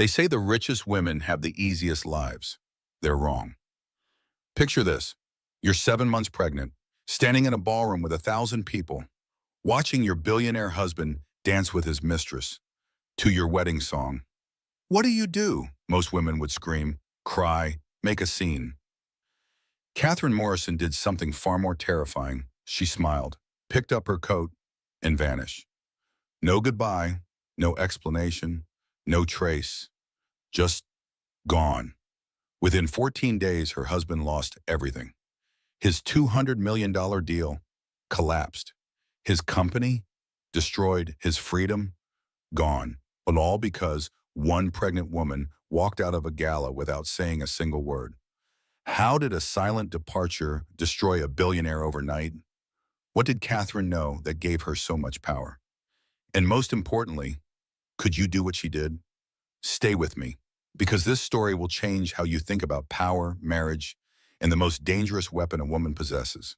They say the richest women have the easiest lives. They're wrong. Picture this. You're 7 months pregnant, standing in a ballroom with 1,000 people, watching your billionaire husband dance with his mistress to your wedding song. What do? Most women would scream, cry, make a scene. Catherine Morrison did something far more terrifying. She smiled, picked up her coat, and vanished. No goodbye, no explanation, no trace, just gone. Within 14 days, her husband lost everything. His $200 million deal collapsed. His company destroyed, his freedom gone. But all because one pregnant woman walked out of a gala without saying a single word. How did a silent departure destroy a billionaire overnight? What did Catherine know that gave her so much power? And most importantly, could you do what she did? Stay with me, because this story will change how you think about power, marriage, and the most dangerous weapon a woman possesses,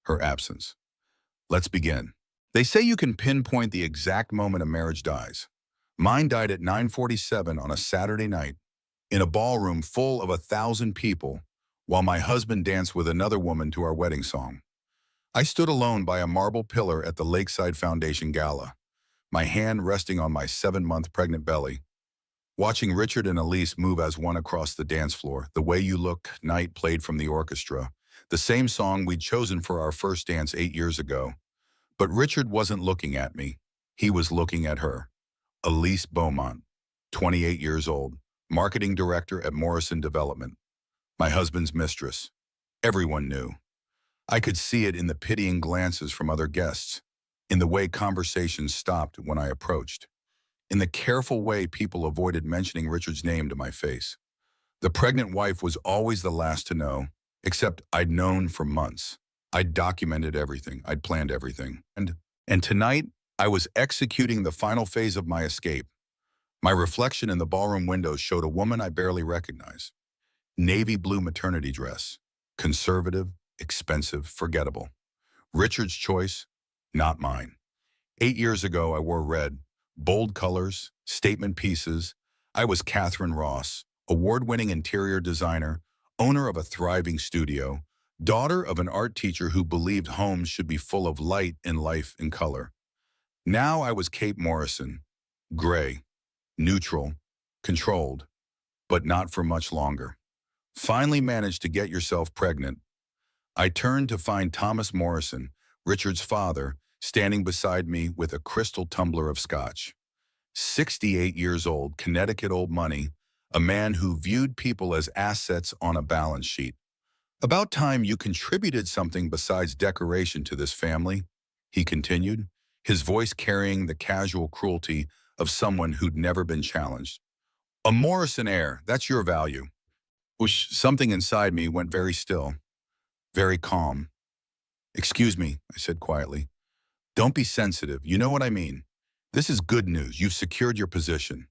her absence. Let's begin. They say you can pinpoint the exact moment a marriage dies. Mine died at 9:47 on a Saturday night in a ballroom full of 1,000 people while my husband danced with another woman to our wedding song. I stood alone by a marble pillar at the Lakeside Foundation Gala, my hand resting on my 7-month pregnant belly, watching Richard and Elise move as one across the dance floor. The Way You Look night played from the orchestra, the same song we'd chosen for our first dance 8 years ago. But Richard wasn't looking at me. He was looking at her. Elise Beaumont, 28 years old, marketing director at Morrison Development, my husband's mistress. Everyone knew. I could see it in the pitying glances from other guests, in the way conversations stopped when I approached, in the careful way people avoided mentioning Richard's name to my face. The pregnant wife was always the last to know, except I'd known for months. I'd documented everything. I'd planned everything. And tonight, I was executing the final phase of my escape. My reflection in the ballroom window showed a woman I barely recognized. Navy blue maternity dress. Conservative, expensive, forgettable. Richard's choice, not mine. 8 years ago, I wore red. Bold colors, statement pieces. I was Catherine Ross, award-winning interior designer, owner of a thriving studio, daughter of an art teacher who believed homes should be full of light and life and color. Now I was Kate Morrison, gray, neutral, controlled, but not for much longer. Finally managed to get yourself pregnant. I turned to find Thomas Morrison, Richard's father, standing beside me with a crystal tumbler of scotch. 68 years old, Connecticut old money, a man who viewed people as assets on a balance sheet. About time you contributed something besides decoration to this family, he continued, his voice carrying the casual cruelty of someone who'd never been challenged. A Morrison heir, that's your value. Whoosh, something inside me went very still, very calm. Excuse me, I said quietly. Don't be sensitive, you know what I mean. This is good news, you've secured your position.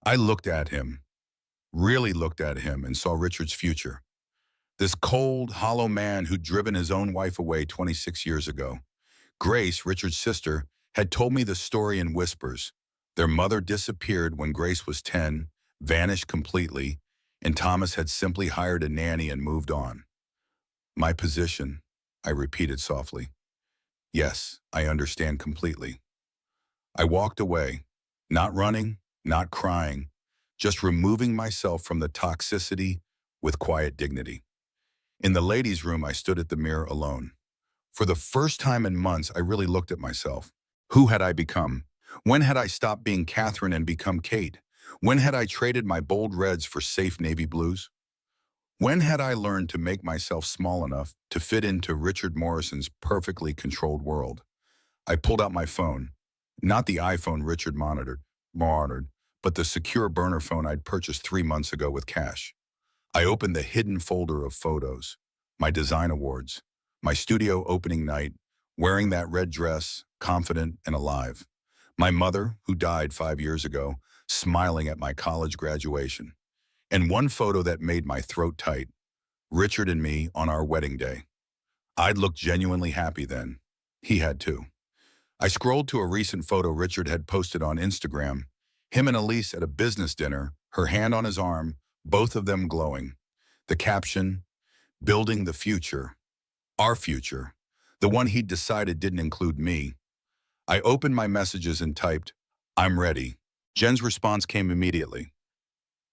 I looked at him, really looked at him, and saw Richard's future. This cold, hollow man who'd driven his own wife away 26 years ago. Grace, Richard's sister, had told me the story in whispers. Their mother disappeared when Grace was 10, vanished completely, and Thomas had simply hired a nanny and moved on. My position, I repeated softly. Yes, I understand completely. I walked away, not running, not crying, just removing myself from the toxicity with quiet dignity. In the ladies' room, I stood at the mirror alone. For the first time in months, I really looked at myself. Who had I become? When had I stopped being Catherine and become Kate? When had I traded my bold reds for safe navy blues? When had I learned to make myself small enough to fit into Richard Morrison's perfectly controlled world? I pulled out my phone, not the iPhone Richard monitored, but the secure burner phone I'd purchased 3 months ago with cash. I opened the hidden folder of photos, my design awards, my studio opening night, wearing that red dress, confident and alive. My mother, who died 5 years ago, smiling at my college graduation. And one photo that made my throat tight, Richard and me on our wedding day. I'd looked genuinely happy then. He had too. I scrolled to a recent photo Richard had posted on Instagram, Him and Elise at a business dinner, her hand on his arm, both of them glowing. The caption, "Building the future, our future," the one he'd decided didn't include me. I opened my messages and typed, "I'm ready." Jen's response came immediately.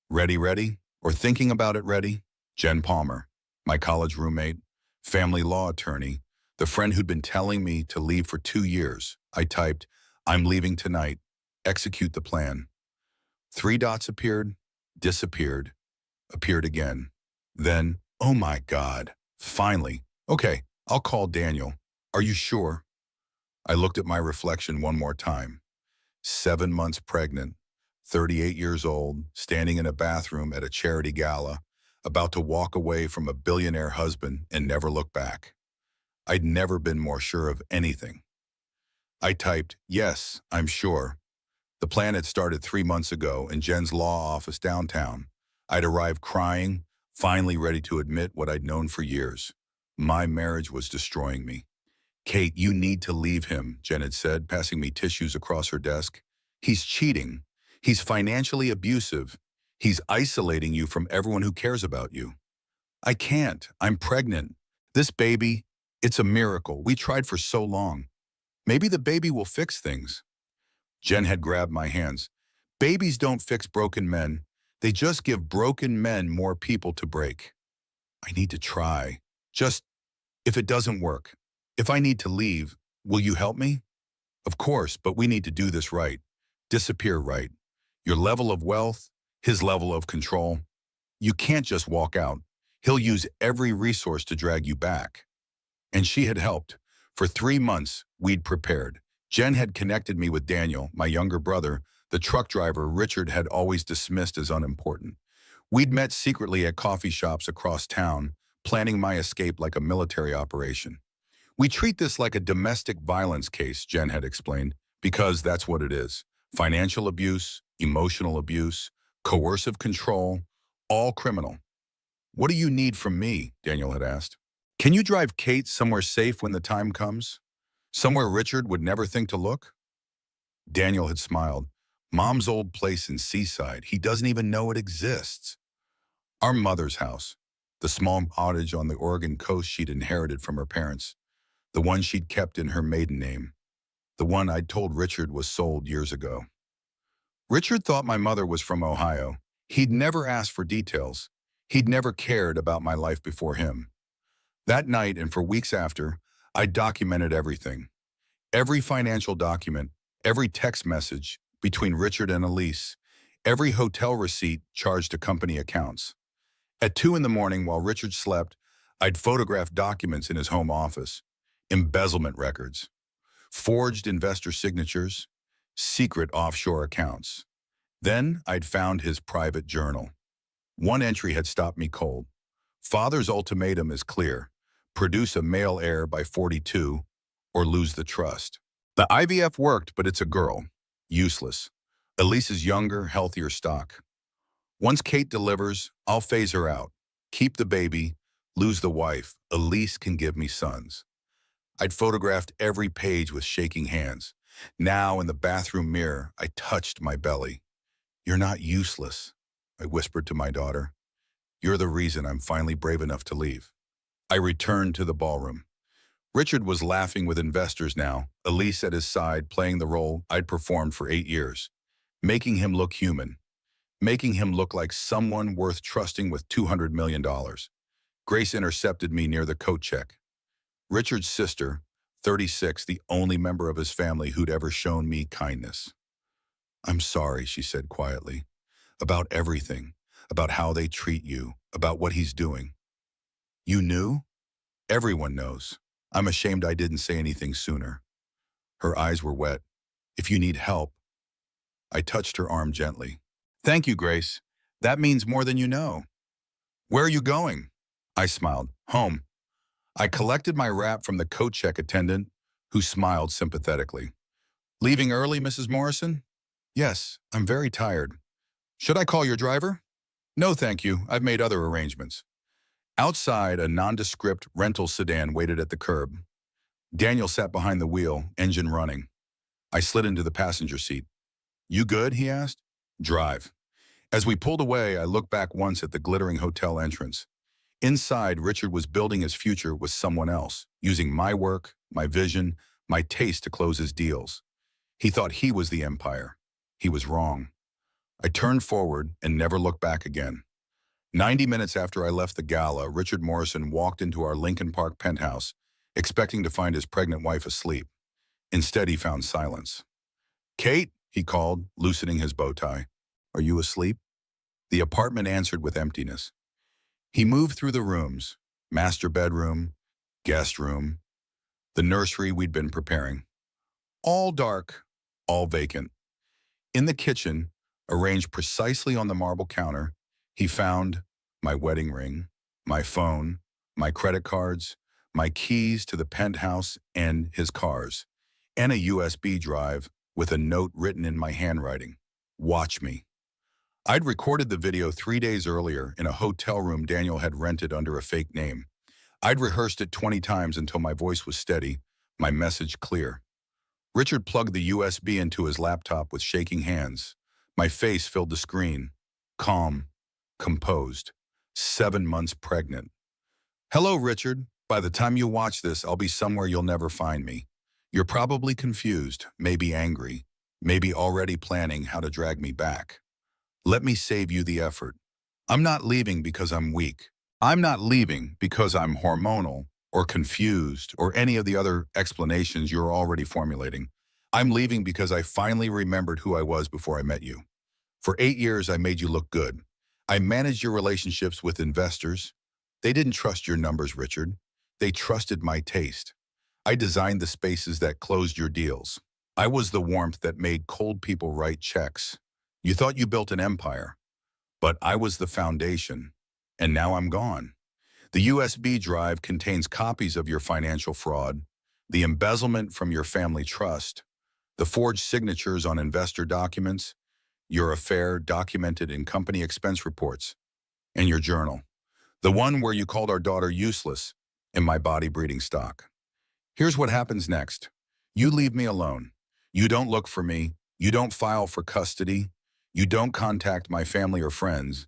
"Ready, ready? Or thinking about it ready?" Jen Palmer, my college roommate, family law attorney, the friend who'd been telling me to leave for 2 years. I typed, "I'm leaving tonight. Execute the plan." Three dots appeared, disappeared, appeared again. Then, oh my God, finally. "Okay, I'll call Daniel. Are you sure?" I looked at my reflection one more time. 7 months pregnant, 38 years old, standing in a bathroom at a charity gala, about to walk away from a billionaire husband and never look back. I'd never been more sure of anything. I typed, "Yes, I'm sure." The plan had started 3 months ago in Jen's law office downtown. I'd arrived crying, finally ready to admit what I'd known for years. My marriage was destroying me. "Kate, you need to leave him," Jen had said, passing me tissues across her desk. "He's cheating. He's financially abusive. He's isolating you from everyone who cares about you." "I can't. I'm pregnant. This baby, it's a miracle. We tried for so long. Maybe the baby will fix things." Jen had grabbed my hands. "Babies don't fix broken men. They just give broken men more people to break." "I need to try. Just, if it doesn't work, if I need to leave, will you help me?" "Of course, but we need to do this right. Disappear right. Your level of wealth, his level of control. You can't just walk out. He'll use every resource to drag you back." And she had helped. For 3 months, we'd prepared. Jen had connected me with Daniel, my younger brother, the truck driver Richard had always dismissed as unimportant. We'd met secretly at coffee shops across town, planning my escape like a military operation. "We treat this like a domestic violence case," Jen had explained, "because that's what it is. Financial abuse, emotional abuse, coercive control, all criminal." "What do you need from me?" Daniel had asked. "Can you drive Kate somewhere safe when the time comes? Somewhere Richard would never think to look?" Daniel had smiled. "Mom's old place in Seaside. He doesn't even know it exists." Our mother's house, the small cottage on the Oregon coast she'd inherited from her parents, the one she'd kept in her maiden name, the one I'd told Richard was sold years ago. Richard thought my mother was from Ohio. He'd never asked for details. He'd never cared about my life before him. That night and for weeks after, I documented everything. Every financial document, every text message between Richard and Elise, every hotel receipt charged to company accounts. At 2 in the morning while Richard slept, I'd photographed documents in his home office, embezzlement records, forged investor signatures, secret offshore accounts. Then I'd found his private journal. One entry had stopped me cold. "Father's ultimatum is clear. Produce a male heir by 42 or lose the trust." The IVF worked, but it's a girl. Useless. Elise's younger, healthier stock. "Once Kate delivers, I'll phase her out. Keep the baby, lose the wife. Elise can give me sons." I'd photographed every page with shaking hands. Now, in the bathroom mirror, I touched my belly. "You're not useless," I whispered to my daughter. "You're the reason I'm finally brave enough to leave." I returned to the ballroom. Richard was laughing with investors now, Elise at his side playing the role I'd performed for 8 years, making him look human, making him look like someone worth trusting with $200 million. Grace intercepted me near the coat check. Richard's sister, 36, the only member of his family who'd ever shown me kindness. "I'm sorry," she said quietly, "about everything, about how they treat you, about what he's doing." "You knew?" "Everyone knows. I'm ashamed I didn't say anything sooner." Her eyes were wet. "If you need help." I touched her arm gently. "Thank you, Grace. That means more than you know." "Where are you going?" I smiled. "Home." I collected my wrap from the coat check attendant, who smiled sympathetically. "Leaving early, Mrs. Morrison?" "Yes, I'm very tired." "Should I call your driver?" "No, thank you. I've made other arrangements." Outside, a nondescript rental sedan waited at the curb. Daniel sat behind the wheel, engine running. I slid into the passenger seat. "You good?" he asked. Drive. As we pulled away, I looked back once at the glittering hotel entrance. Inside, Richard was building his future with someone else, using my work, my vision, my taste to close his deals. He thought he was the empire. He was wrong. I turned forward and never looked back again. 90 minutes after I left the gala, Richard Morrison walked into our Lincoln Park penthouse, expecting to find his pregnant wife asleep. Instead, he found silence. "Kate," he called, loosening his bow tie. "Are you asleep?" The apartment answered with emptiness. He moved through the rooms, master bedroom, guest room, the nursery we'd been preparing. All dark, all vacant. In the kitchen, arranged precisely on the marble counter, he found my wedding ring, my phone, my credit cards, my keys to the penthouse and his cars, and a USB drive with a note written in my handwriting. "Watch me." I'd recorded the video 3 days earlier in a hotel room Daniel had rented under a fake name. I'd rehearsed it 20 times until my voice was steady, my message clear. Richard plugged the USB into his laptop with shaking hands. My face filled the screen. Calm, composed, 7 months pregnant. "Hello, Richard. By the time you watch this, I'll be somewhere you'll never find me. You're probably confused, maybe angry, maybe already planning how to drag me back. Let me save you the effort. I'm not leaving because I'm weak. I'm not leaving because I'm hormonal or confused or any of the other explanations you're already formulating. I'm leaving because I finally remembered who I was before I met you. For 8 years, I made you look good. I managed your relationships with investors. They didn't trust your numbers, Richard. They trusted my taste. I designed the spaces that closed your deals. I was the warmth that made cold people write checks. You thought you built an empire, but I was the foundation, and now I'm gone. The USB drive contains copies of your financial fraud, the embezzlement from your family trust, the forged signatures on investor documents, your affair documented in company expense reports, and your journal, the one where you called our daughter useless and my body breeding stock. Here's what happens next. You leave me alone. You don't look for me. You don't file for custody. You don't contact my family or friends.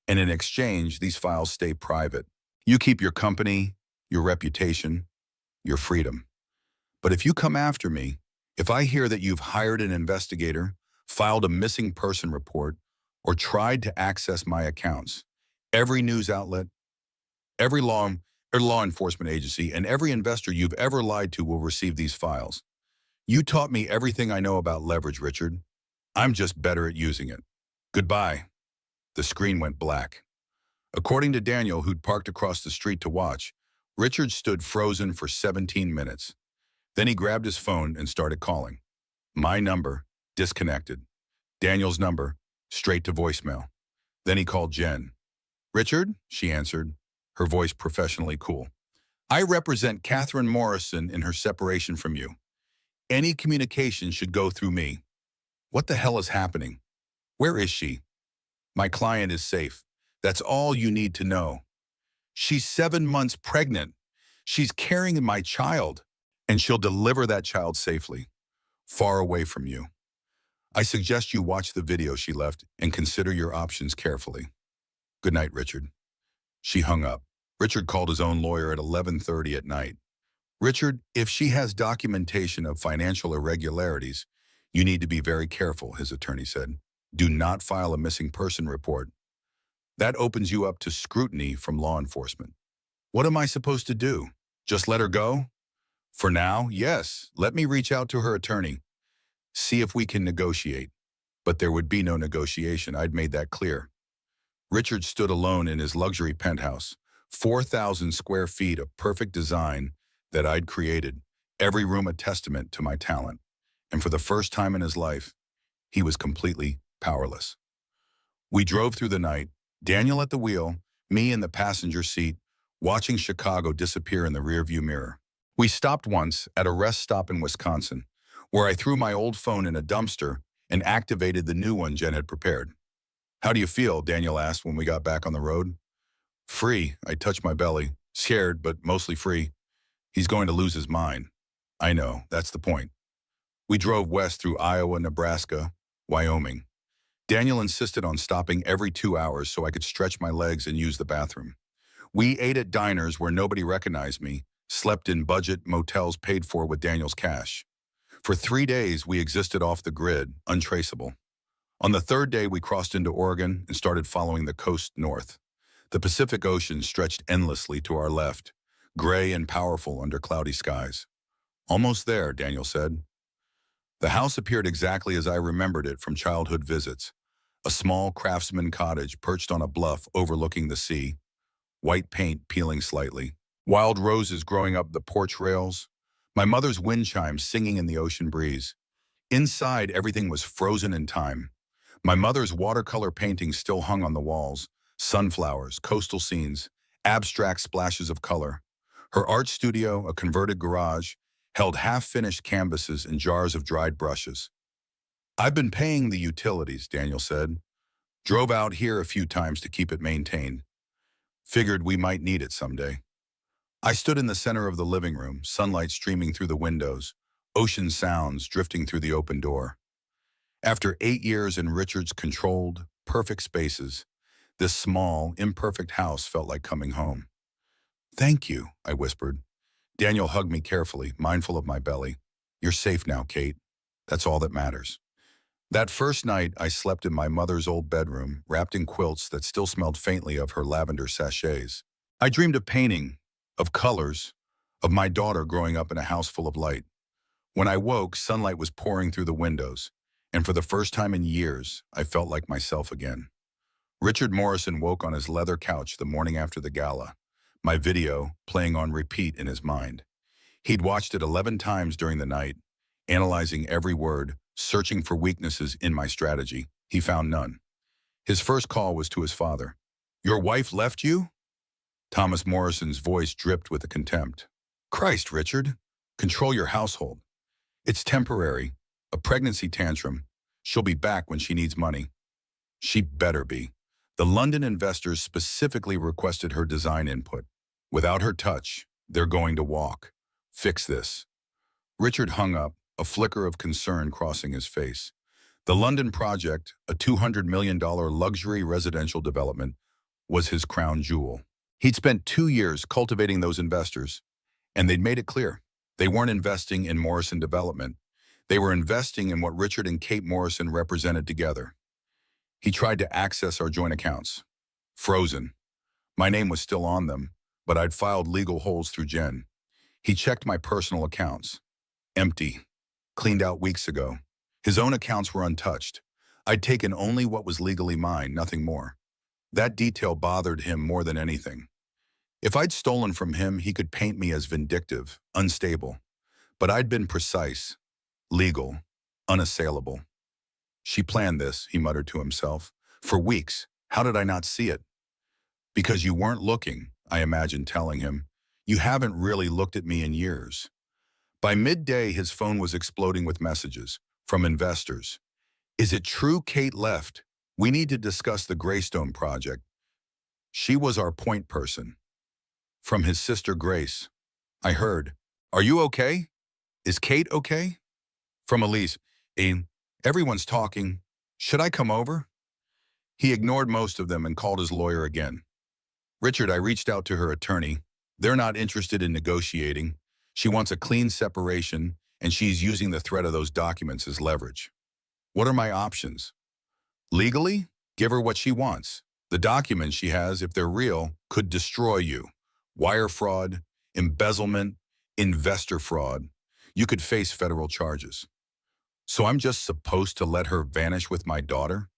And in exchange, these files stay private. You keep your company, your reputation, your freedom. But if you come after me, if I hear that you've hired an investigator, filed a missing person report, or tried to access my accounts, every news outlet, every law enforcement agency, and every investor you've ever lied to will receive these files. You taught me everything I know about leverage, Richard. I'm just better at using it. Goodbye." The screen went black. According to Daniel, who'd parked across the street to watch, Richard stood frozen for 17 minutes. Then he grabbed his phone and started calling. My number, disconnected. Daniel's number, straight to voicemail. Then he called Jen. "Richard," she answered, her voice professionally cool. "I represent Catherine Morrison in her separation from you. Any communication should go through me." "What the hell is happening? Where is she?" "My client is safe. That's all you need to know. She's 7 months pregnant. She's carrying my child, and she'll deliver that child safely, far away from you. I suggest you watch the video," she left, "and consider your options carefully. Good night, Richard." She hung up. Richard called his own lawyer at 11:30 at night. "Richard, if she has documentation of financial irregularities, you need to be very careful," his attorney said. "Do not file a missing person report. That opens you up to scrutiny from law enforcement." "What am I supposed to do? Just let her go?" "For now, yes. Let me reach out to her attorney. See if we can negotiate." But there would be no negotiation. I'd made that clear. Richard stood alone in his luxury penthouse, 4,000 square feet of perfect design that I'd created, every room a testament to my talent. And for the first time in his life, he was completely powerless. We drove through the night, Daniel at the wheel, me in the passenger seat, watching Chicago disappear in the rearview mirror. We stopped once at a rest stop in Wisconsin, where I threw my old phone in a dumpster and activated the new one Jen had prepared. "How do you feel?" Daniel asked when we got back on the road. "Free." I touched my belly, scared, but mostly free. "He's going to lose his mind." "I know, that's the point." We drove west through Iowa, Nebraska, Wyoming. Daniel insisted on stopping every 2 hours so I could stretch my legs and use the bathroom. We ate at diners where nobody recognized me, slept in budget motels paid for with Daniel's cash. For 3 days, we existed off the grid, untraceable. On the third day, we crossed into Oregon and started following the coast north. The Pacific Ocean stretched endlessly to our left, gray and powerful under cloudy skies. Almost there, Daniel said. The house appeared exactly as I remembered it from childhood visits. A small craftsman cottage perched on a bluff overlooking the sea, white paint peeling slightly, wild roses growing up the porch rails, my mother's wind chimes singing in the ocean breeze. Inside, everything was frozen in time. My mother's watercolor paintings still hung on the walls, sunflowers, coastal scenes, abstract splashes of color. Her art studio, a converted garage, held half-finished canvases and jars of dried brushes. I've been paying the utilities, Daniel said. Drove out here a few times to keep it maintained. Figured we might need it someday. I stood in the center of the living room, sunlight streaming through the windows, ocean sounds drifting through the open door. After 8 years in Richard's controlled, perfect spaces, this small, imperfect house felt like coming home. Thank you, I whispered. Daniel hugged me carefully, mindful of my belly. You're safe now, Kate. That's all that matters. That first night, I slept in my mother's old bedroom, wrapped in quilts that still smelled faintly of her lavender sachets. I dreamed of painting, of colors, of my daughter growing up in a house full of light. When I woke, sunlight was pouring through the windows, and for the first time in years, I felt like myself again. Richard Morrison woke on his leather couch the morning after the gala, my video playing on repeat in his mind. He'd watched it 11 times during the night, analyzing every word, searching for weaknesses in my strategy. He found none. His first call was to his father. Your wife left you? Thomas Morrison's voice dripped with contempt. Christ, Richard, control your household. It's temporary, a pregnancy tantrum. She'll be back when she needs money. She better be. The London investors specifically requested her design input. Without her touch, they're going to walk. Fix this. Richard hung up, a flicker of concern crossing his face. The London project, a $200 million luxury residential development, was his crown jewel. He'd spent 2 years cultivating those investors, and they'd made it clear. They weren't investing in Morrison Development. They were investing in what Richard and Kate Morrison represented together. He tried to access our joint accounts. Frozen. My name was still on them, but I'd filed legal holds through Jen. He checked my personal accounts. Empty. Cleaned out weeks ago. His own accounts were untouched. I'd taken only what was legally mine, nothing more. That detail bothered him more than anything. If I'd stolen from him, he could paint me as vindictive, unstable. But I'd been precise, legal, unassailable. She planned this, he muttered to himself. For weeks. How did I not see it? Because you weren't looking, I imagined telling him. You haven't really looked at me in years. By midday, his phone was exploding with messages from investors. Is it true Kate left? We need to discuss the Greystone project. She was our point person. From his sister Grace. I heard, are you okay? Is Kate okay? From Elise, everyone's talking. Should I come over? He ignored most of them and called his lawyer again. Richard, I reached out to her attorney. They're not interested in negotiating. She wants a clean separation, and she's using the threat of those documents as leverage. What are my options? Legally, give her what she wants. The documents she has, if they're real, could destroy you. Wire fraud, embezzlement, investor fraud. You could face federal charges. So I'm just supposed to let her vanish with my daughter?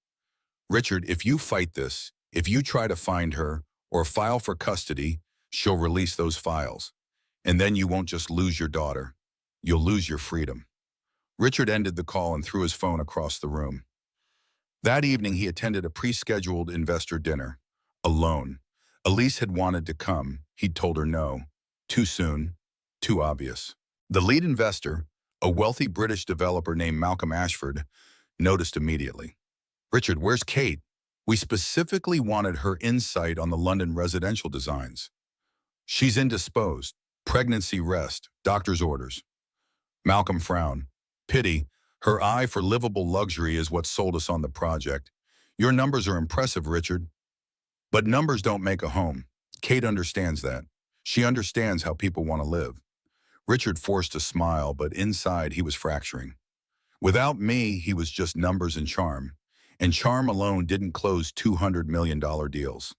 Richard, if you fight this, if you try to find her or file for custody, she'll release those files. And then you won't just lose your daughter. You'll lose your freedom. Richard ended the call and threw his phone across the room. That evening, he attended a pre-scheduled investor dinner, alone. Elise had wanted to come. He'd told her no. Too soon. Too obvious. The lead investor, a wealthy British developer named Malcolm Ashford, noticed immediately. Richard, where's Kate? We specifically wanted her insight on the London residential designs. She's indisposed. Pregnancy rest. Doctor's orders. Malcolm frowned. Pity. Her eye for livable luxury is what sold us on the project. Your numbers are impressive, Richard. But numbers don't make a home. Kate understands that. She understands how people want to live. Richard forced a smile, but inside he was fracturing. Without me, he was just numbers and charm. And charm alone didn't close $200 million deals.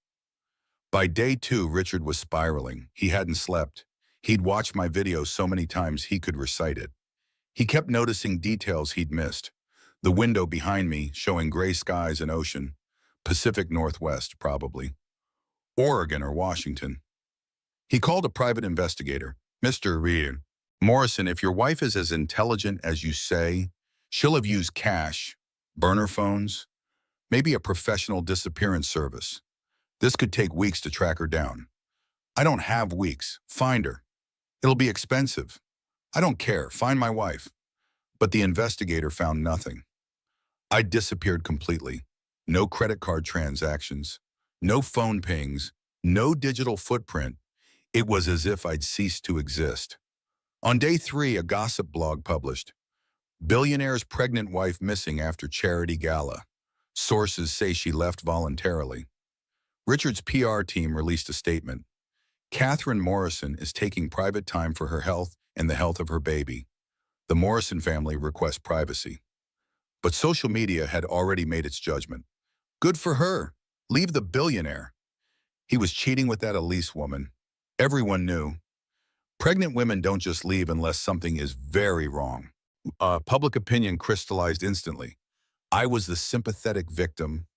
By day 2, Richard was spiraling. He hadn't slept. He'd watched my video so many times he could recite it. He kept noticing details he'd missed. The window behind me showing gray skies and ocean. Pacific Northwest, probably. Oregon or Washington. He called a private investigator. Mr. Reed. Morrison, if your wife is as intelligent as you say, she'll have used cash, burner phones, maybe a professional disappearance service. This could take weeks to track her down. I don't have weeks. Find her. It'll be expensive. I don't care. Find my wife. But the investigator found nothing. I disappeared completely. No credit card transactions, no phone pings, no digital footprint. It was as if I'd ceased to exist. On day 3, a gossip blog published, Billionaire's pregnant wife missing after charity gala. Sources say she left voluntarily. Richard's PR team released a statement. Catherine Morrison is taking private time for her health and the health of her baby. The Morrison family requests privacy. But social media had already made its judgment. Good for her. Leave the billionaire. He was cheating with that Elise woman. Everyone knew. Pregnant women don't just leave unless something is very wrong. Public opinion crystallized instantly. I was the sympathetic victim.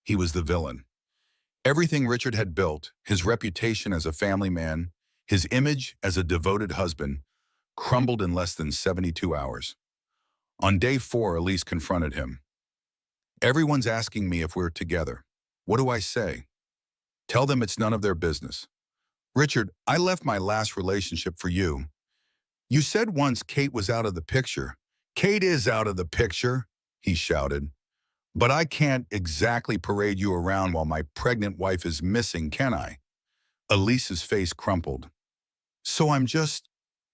He was the villain. Everything Richard had built, his reputation as a family man, his image as a devoted husband, crumbled in less than 72 hours. On day 4, Elise confronted him. Everyone's asking me if we're together. What do I say? Tell them it's none of their business. Richard, I left my last relationship for you. You said once Kate was out of the picture. Kate is out of the picture, he shouted. But I can't exactly parade you around while my pregnant wife is missing, can I? Elise's face crumpled. So I'm just,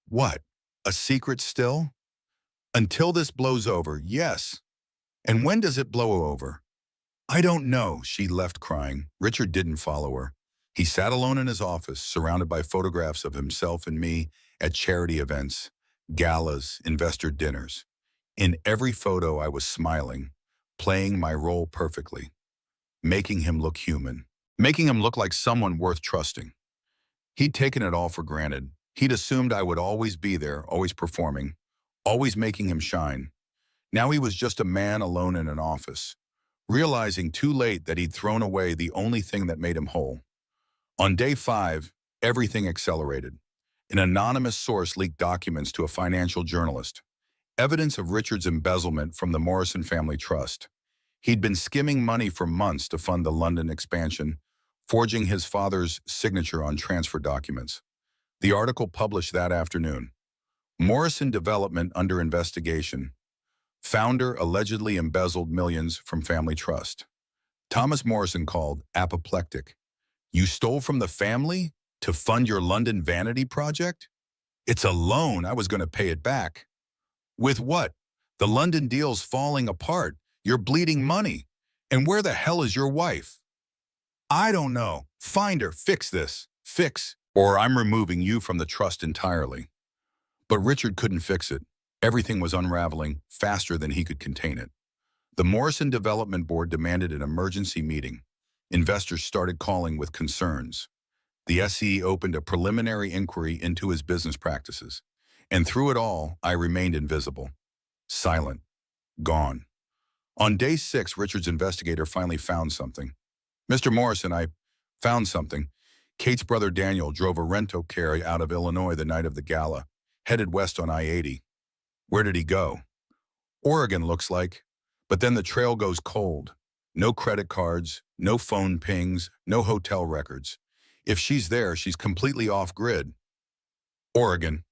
what, a secret still? Until this blows over, yes. And when does it blow over? I don't know, she left crying. Richard didn't follow her. He sat alone in his office, surrounded by photographs of himself and me at charity events, galas, investor dinners. In every photo, I was smiling, playing my role perfectly, making him look human, making him look like someone worth trusting. He'd taken it all for granted. He'd assumed I would always be there, always performing, always making him shine. Now he was just a man alone in an office, realizing too late that he'd thrown away the only thing that made him whole. On day 5, everything accelerated. An anonymous source leaked documents to a financial journalist, evidence of Richard's embezzlement from the Morrison Family Trust. He'd been skimming money for months to fund the London expansion, forging his father's signature on transfer documents. The article published that afternoon. Morrison Development under investigation. Founder allegedly embezzled millions from family trust. Thomas Morrison called apoplectic. You stole from the family to fund your London vanity project? It's a loan. I was going to pay it back. With what? The London deal's falling apart. You're bleeding money. And where the hell is your wife? I don't know. Find her. Fix this. Fix, or I'm removing you from the trust entirely. But Richard couldn't fix it. Everything was unraveling faster than he could contain it. The Morrison Development Board demanded an emergency meeting. Investors started calling with concerns. The SE opened a preliminary inquiry into his business practices. And through it all, I remained invisible. Silent. Gone. On day 6, Richard's investigator finally found something. Mr. Morrison, I found something. Kate's brother Daniel drove a rent-a-car out of Illinois the night of the gala, headed west on I-80. Where did he go? Oregon, looks like. But then the trail goes cold. No credit cards, no phone pings, no hotel records. If she's there, she's completely off-grid. Oregon.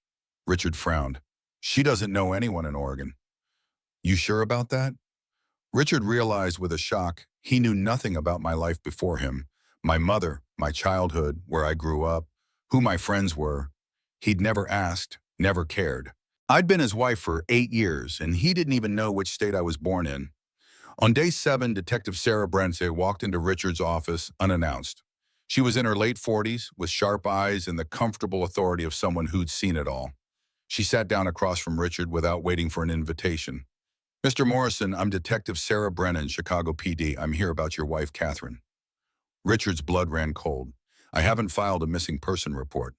Richard frowned. She doesn't know anyone in Oregon. You sure about that? Richard realized with a shock he knew nothing about my life before him. My mother, my childhood, where I grew up, who my friends were. He'd never asked, never cared. I'd been his wife for 8 years, and he didn't even know which state I was born in. On day 7, Detective Sarah Brente walked into Richard's office unannounced. She was in her late 40s, with sharp eyes and the comfortable authority of someone who'd seen it all. She sat down across from Richard without waiting for an invitation. Mr. Morrison, I'm Detective Sarah Brennan, Chicago PD. I'm here about your wife, Catherine. Richard's blood ran cold. I haven't filed a missing person report.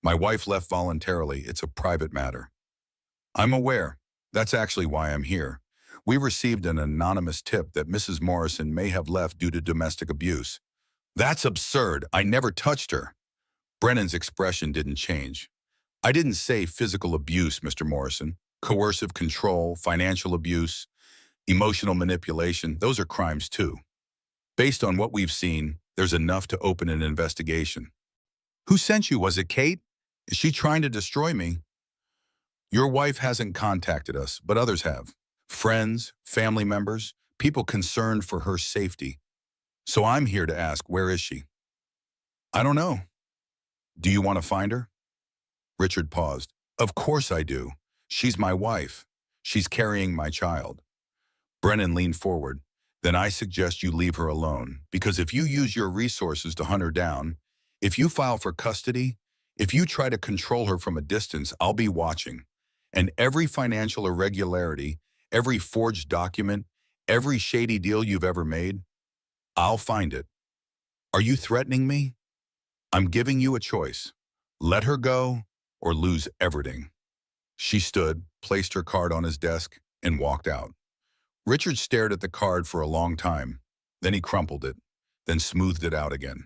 My wife left voluntarily. It's a private matter. I'm aware. That's actually why I'm here. We received an anonymous tip that Mrs. Morrison may have left due to domestic abuse. That's absurd. I never touched her. Brennan's expression didn't change. I didn't say physical abuse, Mr. Morrison. Coercive control, financial abuse, emotional manipulation, those are crimes too. Based on what we've seen, there's enough to open an investigation. Who sent you? Was it Kate? Is she trying to destroy me? Your wife hasn't contacted us, but others have. Friends, family members, people concerned for her safety. So I'm here to ask, where is she? I don't know. Do you want to find her? Richard paused. Of course I do. She's my wife. She's carrying my child. Brennan leaned forward. Then I suggest you leave her alone, because if you use your resources to hunt her down, if you file for custody, if you try to control her from a distance, I'll be watching. And every financial irregularity, every forged document, every shady deal you've ever made, I'll find it. Are you threatening me? I'm giving you a choice. Let her go or lose everything. She stood, placed her card on his desk, and walked out. Richard stared at the card for a long time. Then he crumpled it, then smoothed it out again.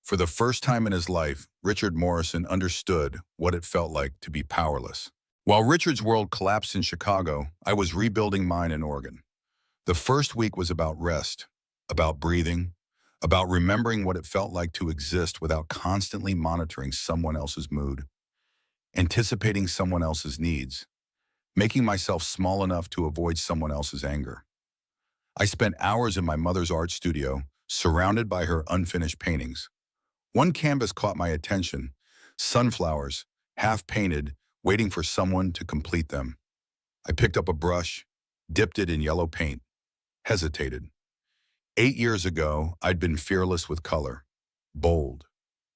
For the first time in his life, Richard Morrison understood what it felt like to be powerless. While Richard's world collapsed in Chicago, I was rebuilding mine in Oregon. The first week was about rest, about breathing, about remembering what it felt like to exist without constantly monitoring someone else's mood, anticipating someone else's needs, making myself small enough to avoid someone else's anger. I spent hours in my mother's art studio, surrounded by her unfinished paintings. One canvas caught my attention, sunflowers, half-painted, waiting for someone to complete them. I picked up a brush, dipped it in yellow paint, hesitated. 8 years ago, I'd been fearless with color, bold,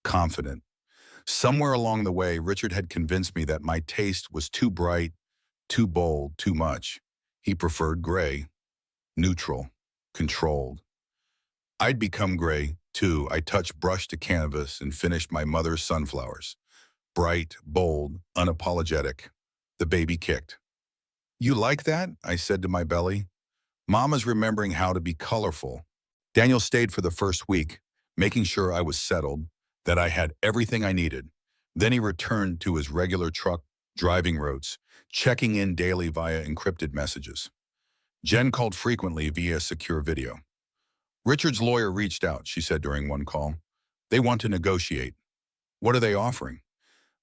confident. Somewhere along the way, Richard had convinced me that my taste was too bright, too bold, too much. He preferred gray, neutral, controlled. I'd become gray, too. I touched brush to canvas and finished my mother's sunflowers. Bright, bold, unapologetic. The baby kicked. You like that? I said to my belly. Mama's remembering how to be colorful. Daniel stayed for the first week, making sure I was settled, that I had everything I needed. Then he returned to his regular truck, driving routes, checking in daily via encrypted messages. Jen called frequently via secure video. Richard's lawyer reached out, she said during one call. They want to negotiate. What are they offering?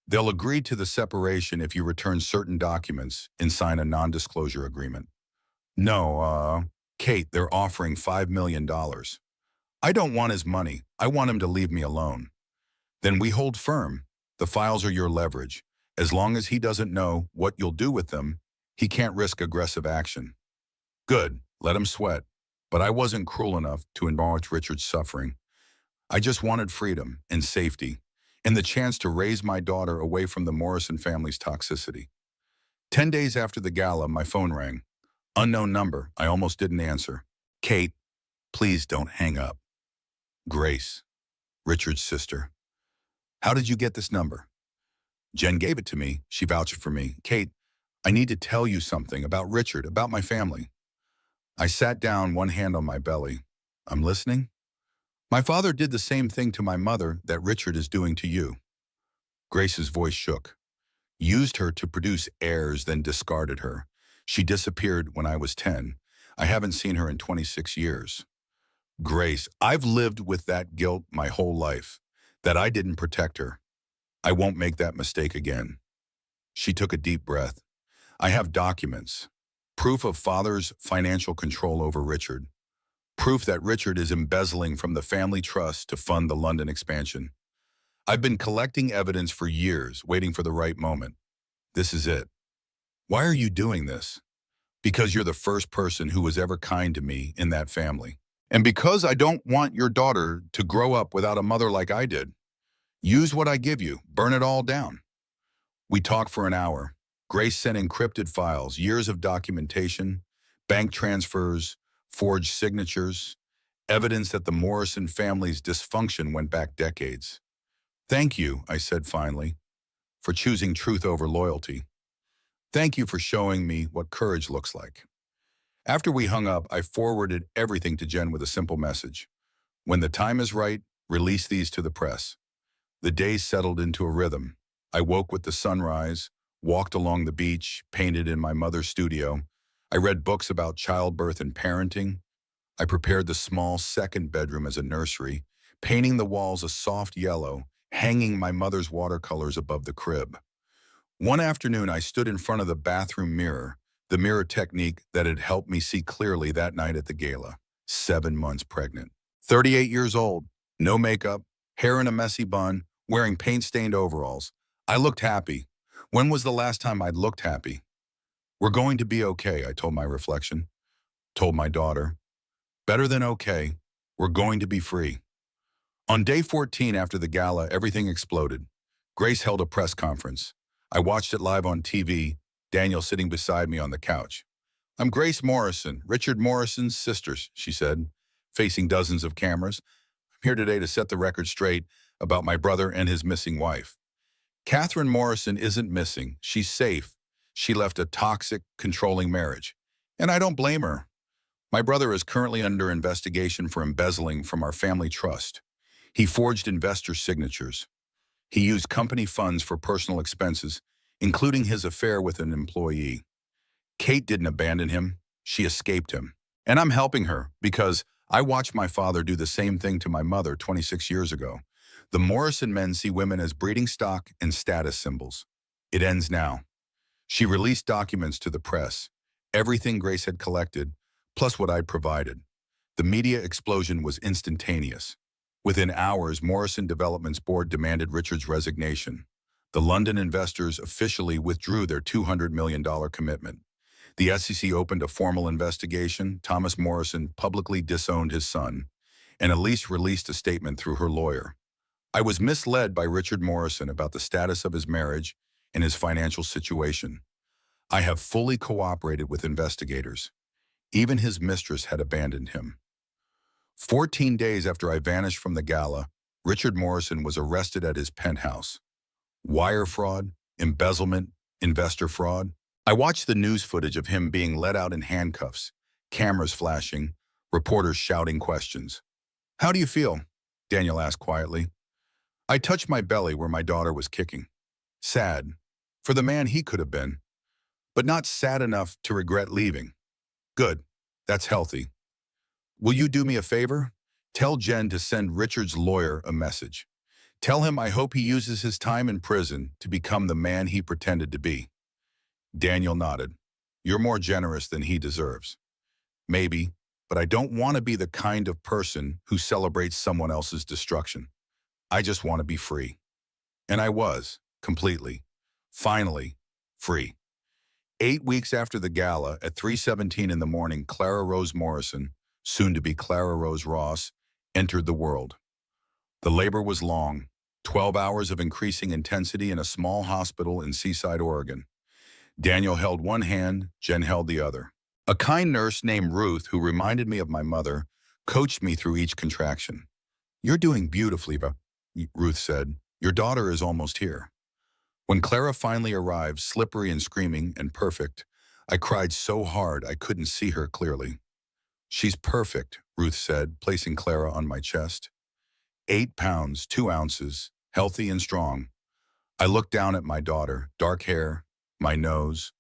They'll agree to the separation if you return certain documents and sign a non-disclosure agreement. No, Kate, they're offering $5 million. I don't want his money. I want him to leave me alone. Then we hold firm. The files are your leverage. As long as he doesn't know what you'll do with them, he can't risk aggressive action. Good, let him sweat. But I wasn't cruel enough to enlarge Richard's suffering. I just wanted freedom and safety, and the chance to raise my daughter away from the Morrison family's toxicity. 10 days after the gala, my phone rang. Unknown number. I almost didn't answer. Kate, please don't hang up. Grace, Richard's sister. How did you get this number? Jen gave it to me. She vouched for me. Kate, I need to tell you something about Richard, about my family. I sat down, one hand on my belly. I'm listening. My father did the same thing to my mother that Richard is doing to you. Grace's voice shook. Used her to produce heirs, then discarded her. She disappeared when I was 10. I haven't seen her in 26 years. Grace, I've lived with that guilt my whole life, that I didn't protect her. I won't make that mistake again. She took a deep breath. I have documents. Proof of father's financial control over Richard. Proof that Richard is embezzling from the family trust to fund the London expansion. I've been collecting evidence for years, waiting for the right moment. This is it. Why are you doing this? because you're the first person who was ever kind to me in that family. And because I don't want your daughter to grow up without a mother like I did. Use what I give you. Burn it all down. We talked for an hour. Grace sent encrypted files, years of documentation, bank transfers, forged signatures, evidence that the Morrison family's dysfunction went back decades. Thank you, I said finally, for choosing truth over loyalty. Thank you for showing me what courage looks like. After we hung up, I forwarded everything to Jen with a simple message. When the time is right, release these to the press. The days settled into a rhythm. I woke with the sunrise, walked along the beach, painted in my mother's studio. I read books about childbirth and parenting. I prepared the small second bedroom as a nursery, painting the walls a soft yellow, hanging my mother's watercolors above the crib. One afternoon, I stood in front of the bathroom mirror, the mirror technique that had helped me see clearly that night at the gala, 7 months pregnant. 38 years old, no makeup, hair in a messy bun, wearing paint-stained overalls. I looked happy. When was the last time I'd looked happy? We're going to be okay, I told my reflection. Told my daughter. Better than okay, we're going to be free. On day 14 after the gala, everything exploded. Grace held a press conference. I watched it live on TV, Daniel sitting beside me on the couch. I'm Grace Morrison, Richard Morrison's sister, she said, facing dozens of cameras. I'm here today to set the record straight about my brother and his missing wife. Catherine Morrison isn't missing. She's safe. She left a toxic, controlling marriage. And I don't blame her. My brother is currently under investigation for embezzling from our family trust. He forged investor signatures. He used company funds for personal expenses, including his affair with an employee. Kate didn't abandon him. She escaped him. And I'm helping her because I watched my father do the same thing to my mother 26 years ago. The Morrison men see women as breeding stock and status symbols. It ends now. She released documents to the press, everything Grace had collected, plus what I'd provided. The media explosion was instantaneous. Within hours, Morrison Development's board demanded Richard's resignation. The London investors officially withdrew their $200 million commitment. The SEC opened a formal investigation. Thomas Morrison publicly disowned his son, and Elise released a statement through her lawyer. I was misled by Richard Morrison about the status of his marriage and his financial situation. I have fully cooperated with investigators. Even his mistress had abandoned him. 14 days after I vanished from the gala, Richard Morrison was arrested at his penthouse. Wire fraud, embezzlement, investor fraud. I watched the news footage of him being let out in handcuffs, cameras flashing, reporters shouting questions. How do you feel? Daniel asked quietly. I touched my belly where my daughter was kicking. Sad, for the man he could have been, but not sad enough to regret leaving. Good, that's healthy. Will you do me a favor? Tell Jen to send Richard's lawyer a message. Tell him I hope he uses his time in prison to become the man he pretended to be. Daniel nodded. You're more generous than he deserves. Maybe, but I don't want to be the kind of person who celebrates someone else's destruction. I just want to be free. And I was, completely, finally, free. 8 weeks after the gala, at 3:17 in the morning, Clara Rose Morrison, soon to be Clara Rose Ross, entered the world. The labor was long, 12 hours of increasing intensity in a small hospital in Seaside, Oregon. Daniel held one hand, Jen held the other. A kind nurse named Ruth, who reminded me of my mother, coached me through each contraction. You're doing beautifully, Ruth said. Your daughter is almost here. When Clara finally arrived, slippery and screaming and perfect, I cried so hard I couldn't see her clearly. She's perfect, Ruth said, placing Clara on my chest. 8 pounds, 2 ounces, healthy and strong. I looked down at my daughter, dark hair, my nose,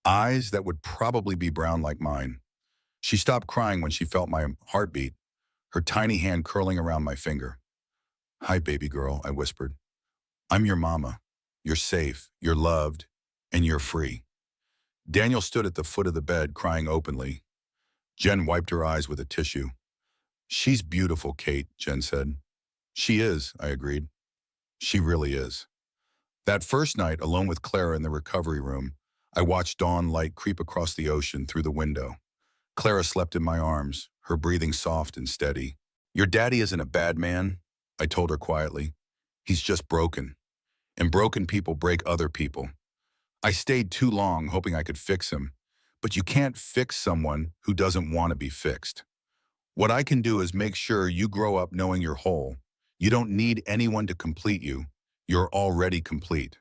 eyes that would probably be brown like mine. She stopped crying when she felt my heartbeat, her tiny hand curling around my finger. Hi, baby girl, I whispered. I'm your mama. You're safe, you're loved, and you're free. Daniel stood at the foot of the bed, crying openly. Jen wiped her eyes with a tissue. She's beautiful, Kate, Jen said. She is, I agreed. She really is. That first night, alone with Clara in the recovery room, I watched dawn light creep across the ocean through the window. Clara slept in my arms, her breathing soft and steady. Your daddy isn't a bad man, I told her quietly. He's just broken. And broken people break other people. I stayed too long hoping I could fix him. But you can't fix someone who doesn't want to be fixed. What I can do is make sure you grow up knowing you're whole. You don't need anyone to complete you. You're already complete.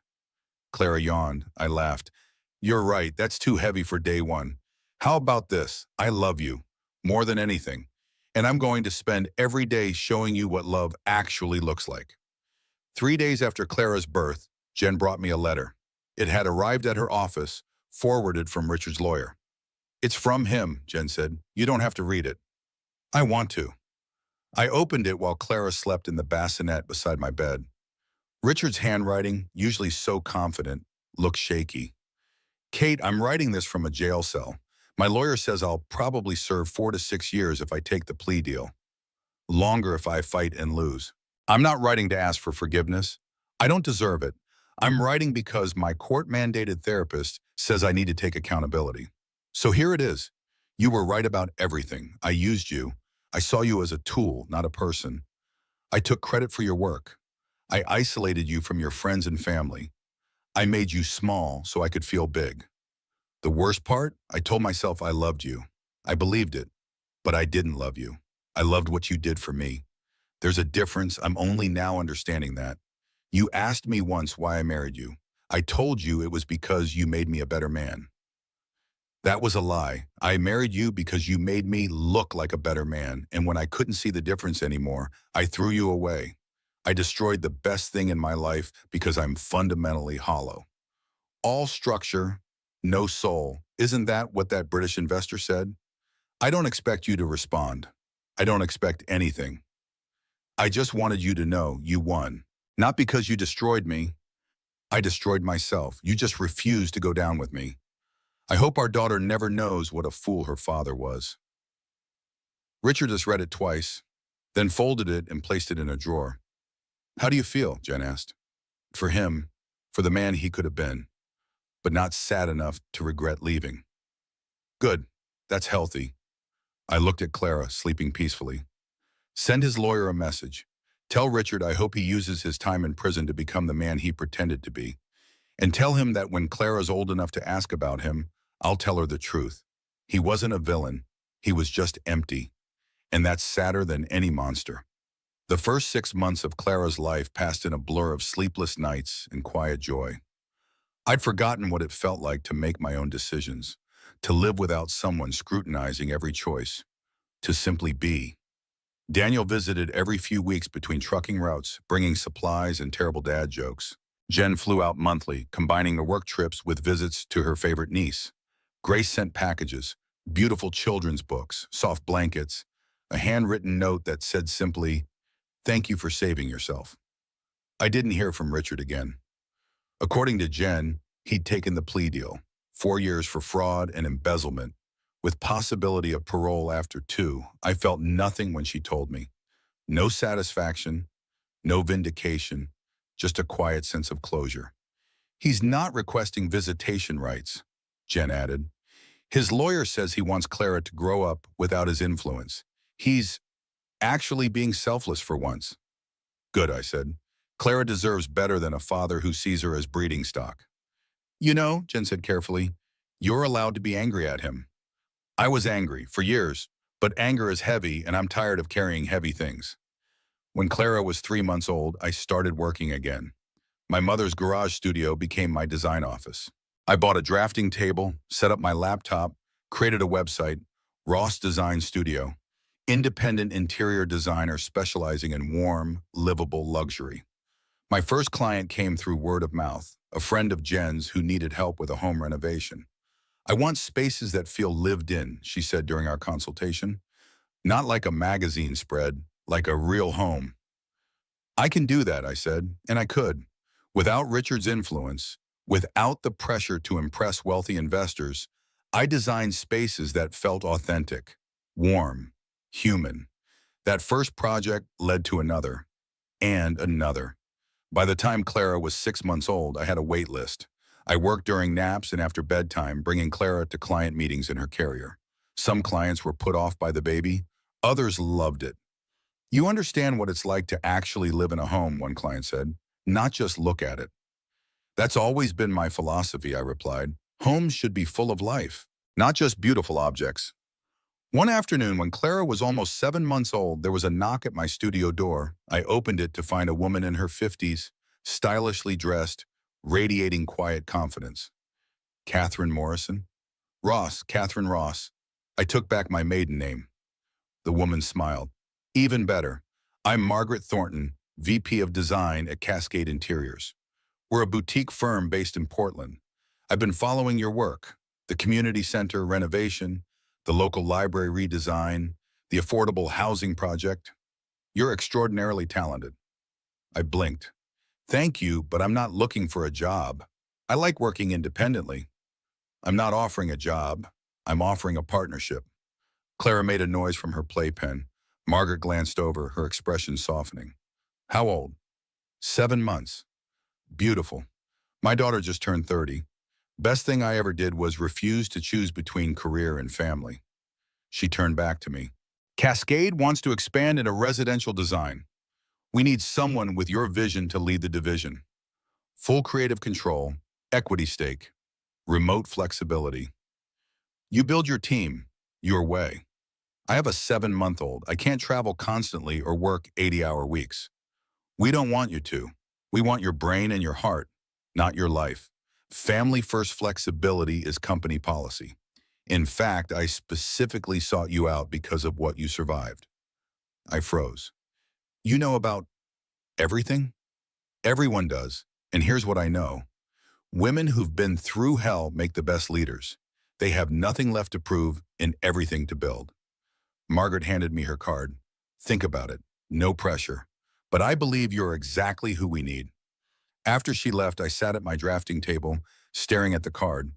Clara yawned. I laughed. You're right, that's too heavy for day one. How about this? I love you, more than anything. And I'm going to spend every day showing you what love actually looks like. 3 days after Clara's birth, Jen brought me a letter. It had arrived at her office, forwarded from Richard's lawyer. It's from him, Jen said. You don't have to read it. I want to. I opened it while Clara slept in the bassinet beside my bed. Richard's handwriting, usually so confident, looked shaky. Kate, I'm writing this from a jail cell. My lawyer says I'll probably serve 4 to 6 years if I take the plea deal. Longer if I fight and lose. I'm not writing to ask for forgiveness. I don't deserve it. I'm writing because my court-mandated therapist says I need to take accountability. So here it is. You were right about everything. I used you. I saw you as a tool, not a person. I took credit for your work. I isolated you from your friends and family. I made you small so I could feel big. The worst part? I told myself I loved you. I believed it, but I didn't love you. I loved what you did for me. There's a difference. I'm only now understanding that. You asked me once why I married you. I told you it was because you made me a better man. That was a lie. I married you because you made me look like a better man, and when I couldn't see the difference anymore, I threw you away. I destroyed the best thing in my life because I'm fundamentally hollow. All structure, no soul. Isn't that what that British investor said? I don't expect you to respond. I don't expect anything. I just wanted you to know you won. Not because you destroyed me. I destroyed myself. You just refused to go down with me. I hope our daughter never knows what a fool her father was. Richard has read it twice, then folded it and placed it in a drawer. How do you feel? Jen asked. For him, for the man he could have been, but not sad enough to regret leaving. Good. That's healthy. I looked at Clara, sleeping peacefully. Send his lawyer a message. Tell Richard I hope he uses his time in prison to become the man he pretended to be. And tell him that when Clara's old enough to ask about him, I'll tell her the truth. He wasn't a villain. He was just empty. And that's sadder than any monster. The first 6 months of Clara's life passed in a blur of sleepless nights and quiet joy. I'd forgotten what it felt like to make my own decisions, to live without someone scrutinizing every choice, to simply be. Daniel visited every few weeks between trucking routes, bringing supplies and terrible dad jokes. Jen flew out monthly, combining the work trips with visits to her favorite niece. Grace sent packages, beautiful children's books, soft blankets, a handwritten note that said simply, "Thank you for saving yourself." I didn't hear from Richard again. According to Jen, he'd taken the plea deal, 4 years for fraud and embezzlement, with possibility of parole after 2. I felt nothing when she told me. No satisfaction, no vindication, just a quiet sense of closure. He's not requesting visitation rights, Jen added. His lawyer says he wants Clara to grow up without his influence. He's actually being selfless for once. Good, I said. Clara deserves better than a father who sees her as breeding stock. You know, Jen said carefully, you're allowed to be angry at him. I was angry for years, but anger is heavy and I'm tired of carrying heavy things. When Clara was 3 months old, I started working again. My mother's garage studio became my design office. I bought a drafting table, set up my laptop, created a website, Ross Design Studio, independent interior designer specializing in warm, livable luxury. My first client came through word of mouth, a friend of Jen's who needed help with a home renovation. I want spaces that feel lived in, she said during our consultation. Not like a magazine spread, like a real home. I can do that, I said, and I could. Without Richard's influence, without the pressure to impress wealthy investors, I designed spaces that felt authentic, warm, human. That first project led to another, and another. By the time Clara was 6 months old, I had a wait list. I worked during naps and after bedtime, bringing Clara to client meetings in her carrier. Some clients were put off by the baby. Others loved it. You understand what it's like to actually live in a home, one client said, not just look at it. That's always been my philosophy, I replied. Homes should be full of life, not just beautiful objects. One afternoon, when Clara was almost 7 months old, there was a knock at my studio door. I opened it to find a woman in her 50s, stylishly dressed, radiating quiet confidence. Catherine Morrison? Ross, Catherine Ross. I took back my maiden name. The woman smiled. Even better. I'm Margaret Thornton, VP of Design at Cascade Interiors. We're a boutique firm based in Portland. I've been following your work, the community center renovation, the local library redesign, the affordable housing project. You're extraordinarily talented. I blinked. Thank you, but I'm not looking for a job. I like working independently. I'm not offering a job. I'm offering a partnership. Clara made a noise from her playpen. Margaret glanced over, her expression softening. How old? 7 months. Beautiful. My daughter just turned 30. Best thing I ever did was refuse to choose between career and family. She turned back to me. Cascade wants to expand into residential design. We need someone with your vision to lead the division. Full creative control, equity stake, remote flexibility. You build your team, your way. I have a 7-month-old. I can't travel constantly or work 80-hour weeks. We don't want you to. We want your brain and your heart, not your life. Family-first flexibility is company policy. In fact, I specifically sought you out because of what you survived. I froze. You know about everything? Everyone does. And here's what I know. Women who've been through hell make the best leaders. They have nothing left to prove and everything to build. Margaret handed me her card. Think about it. No pressure. But I believe you're exactly who we need. After she left, I sat at my drafting table, staring at the card.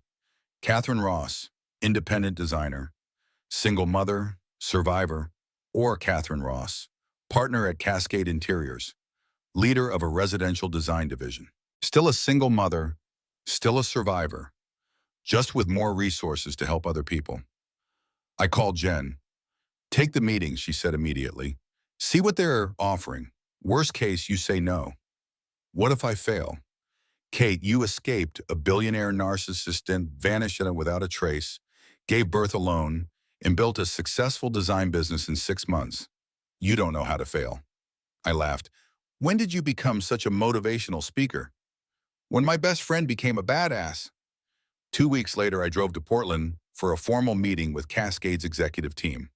Catherine Ross, independent designer, single mother, survivor, or Catherine Ross, partner at Cascade Interiors, leader of a residential design division. Still a single mother, still a survivor, just with more resources to help other people. I called Jen. Take the meeting, she said immediately. See what they're offering. Worst case, you say no. What if I fail? Kate, you escaped a billionaire narcissist, vanished without a trace, gave birth alone, and built a successful design business in 6 months. You don't know how to fail. I laughed. When did you become such a motivational speaker? When my best friend became a badass. 2 weeks later, I drove to Portland for a formal meeting with Cascade's executive team.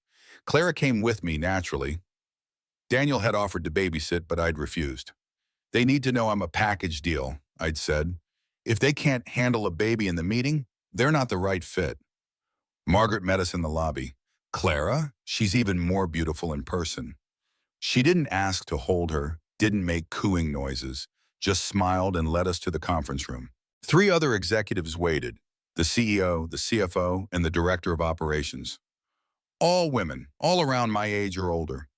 Clara came with me, naturally. Daniel had offered to babysit, but I'd refused. They need to know I'm a package deal, I'd said. If they can't handle a baby in the meeting, they're not the right fit. Margaret met us in the lobby. Clara? She's even more beautiful in person. She didn't ask to hold her, didn't make cooing noises, just smiled and led us to the conference room. 3 other executives waited, the CEO, the CFO, and the director of operations. All women, all around my age or older.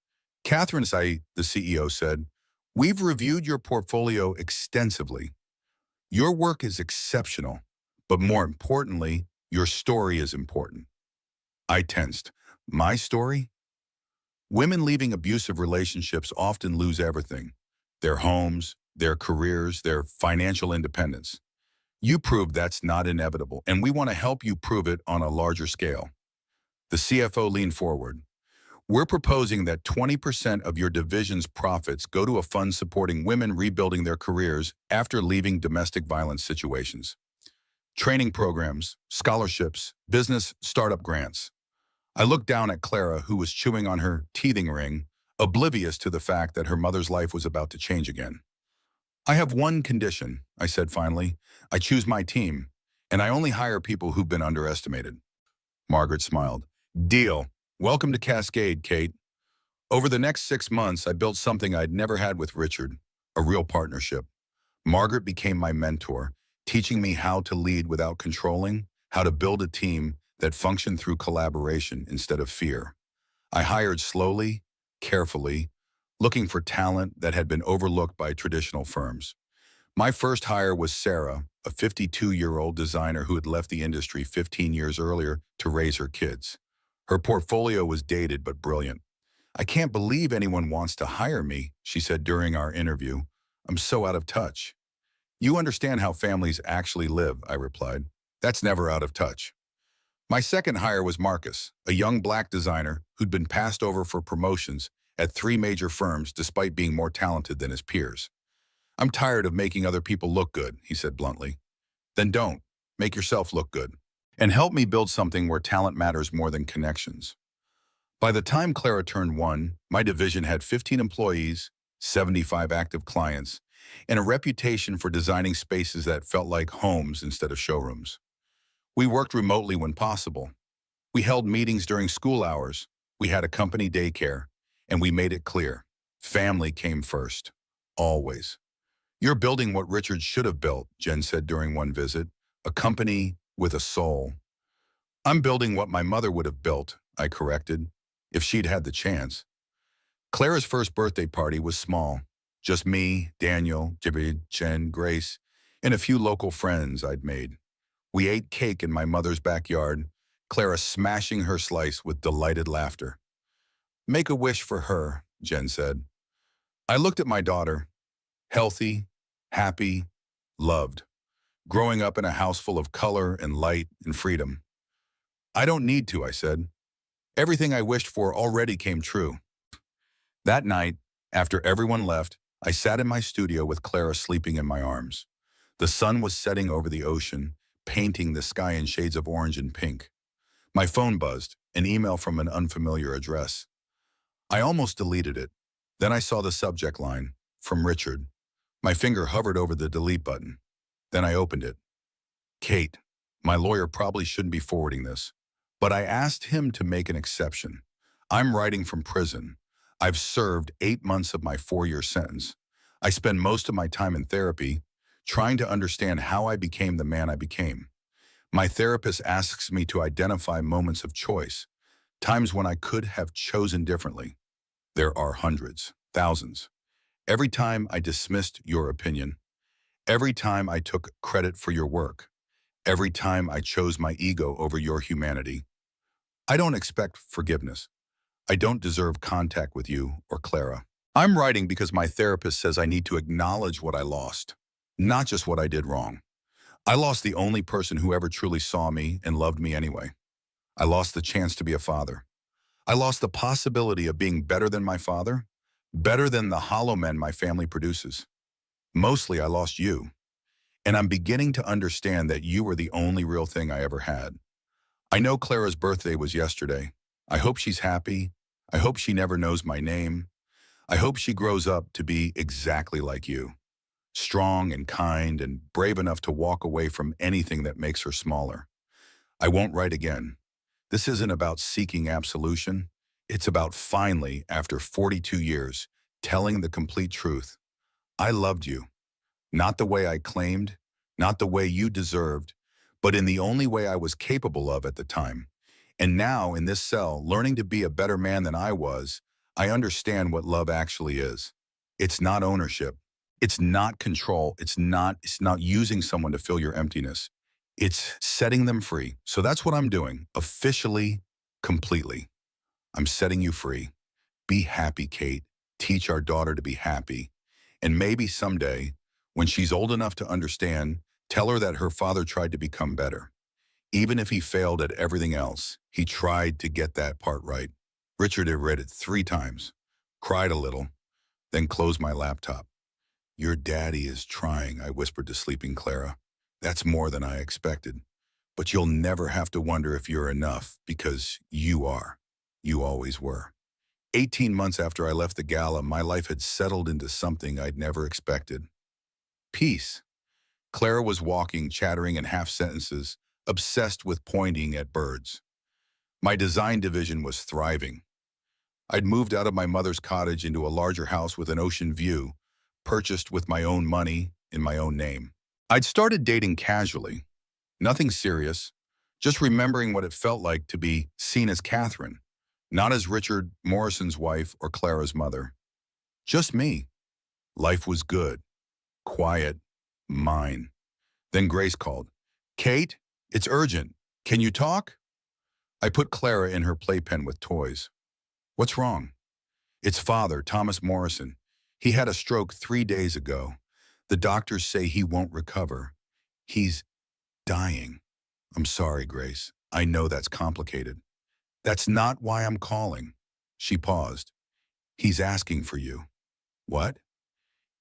Catherine Said, the CEO, said, "We've reviewed your portfolio extensively. Your work is exceptional, but more importantly, your story is important." I tensed. My story? Women leaving abusive relationships often lose everything. Their homes, their careers, their financial independence. You proved that's not inevitable, and we want to help you prove it on a larger scale. The CFO leaned forward. We're proposing that 20% of your division's profits go to a fund supporting women rebuilding their careers after leaving domestic violence situations. Training programs, scholarships, business startup grants. I looked down at Clara, who was chewing on her teething ring, oblivious to the fact that her mother's life was about to change again. I have one condition, I said finally. I choose my team, and I only hire people who've been underestimated. Margaret smiled. Deal. Welcome to Cascade, Kate. Over the next 6 months, I built something I'd never had with Richard, a real partnership. Margaret became my mentor, teaching me how to lead without controlling, how to build a team that functioned through collaboration instead of fear. I hired slowly, carefully, looking for talent that had been overlooked by traditional firms. My first hire was Sarah, a 52-year-old designer who had left the industry 15 years earlier to raise her kids. Her portfolio was dated but brilliant. "I can't believe anyone wants to hire me," she said during our interview. "I'm so out of touch." "You understand how families actually live," I replied. "That's never out of touch." My second hire was Marcus, a young black designer who'd been passed over for promotions at 3 major firms despite being more talented than his peers. "I'm tired of making other people look good," he said bluntly. "Then don't. Make yourself look good. And help me build something where talent matters more than connections." By the time Clara turned 1, my division had 15 employees, 75 active clients, and a reputation for designing spaces that felt like homes instead of showrooms. We worked remotely when possible. We held meetings during school hours. We had a company daycare, and we made it clear. Family came first. Always. "You're building what Richard should have built," Jen said during one visit. "A company with a soul." "I'm building what my mother would have built," I corrected, "if she'd had the chance." Clara's first birthday party was small. Just me, Daniel, Jibby, Jen, Grace, and a few local friends I'd made. We ate cake in my mother's backyard, Clara smashing her slice with delighted laughter. "Make a wish for her," Jen said. I looked at my daughter, healthy, happy, loved, growing up in a house full of color and light and freedom. "I don't need to," I said. "Everything I wished for already came true." That night, after everyone left, I sat in my studio with Clara sleeping in my arms. The sun was setting over the ocean, painting the sky in shades of orange and pink. My phone buzzed, an email from an unfamiliar address. I almost deleted it. Then I saw the subject line, "From Richard." My finger hovered over the delete button. Then I opened it. "Kate, my lawyer probably shouldn't be forwarding this, but I asked him to make an exception. I'm writing from prison. I've served 8 months of my 4-year sentence. I spend most of my time in therapy, trying to understand how I became the man I became. My therapist asks me to identify moments of choice, times when I could have chosen differently. There are hundreds, thousands. Every time I dismissed your opinion, every time I took credit for your work, every time I chose my ego over your humanity. I don't expect forgiveness. I don't deserve contact with you or Clara. I'm writing because my therapist says I need to acknowledge what I lost, not just what I did wrong. I lost the only person who ever truly saw me and loved me anyway. I lost the chance to be a father. I lost the possibility of being better than my father, better than the hollow men my family produces. Mostly I lost you. And I'm beginning to understand that you were the only real thing I ever had. I know Clara's birthday was yesterday. I hope she's happy. I hope she never knows my name. I hope she grows up to be exactly like you. Strong and kind and brave enough to walk away from anything that makes her smaller. I won't write again. This isn't about seeking absolution. It's about finally, after 42 years, telling the complete truth. I loved you. Not the way I claimed, not the way you deserved, but in the only way I was capable of at the time. And now, in this cell, learning to be a better man than I was, I understand what love actually is. It's not ownership. It's not control. It's not using someone to fill your emptiness. It's setting them free. So that's what I'm doing, officially, completely. I'm setting you free. Be happy, Kate. Teach our daughter to be happy. And maybe someday, when she's old enough to understand, tell her that her father tried to become better. Even if he failed at everything else, he tried to get that part right. Richard had read it 3 times, cried a little, then closed my laptop. "Your daddy is trying," I whispered to sleeping Clara. "That's more than I expected. But you'll never have to wonder if you're enough, because you are. You always were." 18 months after I left the Gala, my life had settled into something I'd never expected. Peace. Clara was walking, chattering in half sentences, obsessed with pointing at birds. My design division was thriving. I'd moved out of my mother's cottage into a larger house with an ocean view, purchased with my own money in my own name. I'd started dating casually, nothing serious, just remembering what it felt like to be seen as Catherine, not as Richard Morrison's wife or Clara's mother. Just me. Life was good, quiet, Mine. Then Grace called. Kate, it's urgent. Can you talk? I put Clara in her playpen with toys. What's wrong? It's father, Thomas Morrison. He had a stroke 3 days ago. The doctors say he won't recover. He's dying. I'm sorry, Grace. I know that's complicated. That's not why I'm calling. She paused. He's asking for you. What?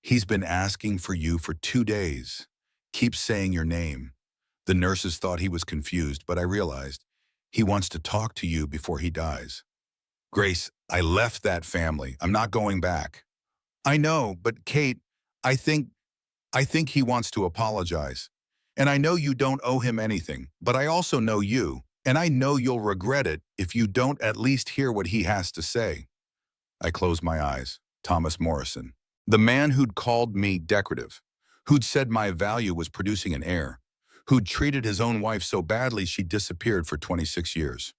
He's been asking for you for 2 days. Keeps saying your name. The nurses thought he was confused, but I realized he wants to talk to you before he dies. Grace, I left that family. I'm not going back. I know, but Kate, I think he wants to apologize. And I know you don't owe him anything, but I also know you, and I know you'll regret it if you don't at least hear what he has to say. I closed my eyes. Thomas Morrison. The man who'd called me decorative, who'd said my value was producing an heir, who'd treated his own wife so badly she disappeared for 26 years.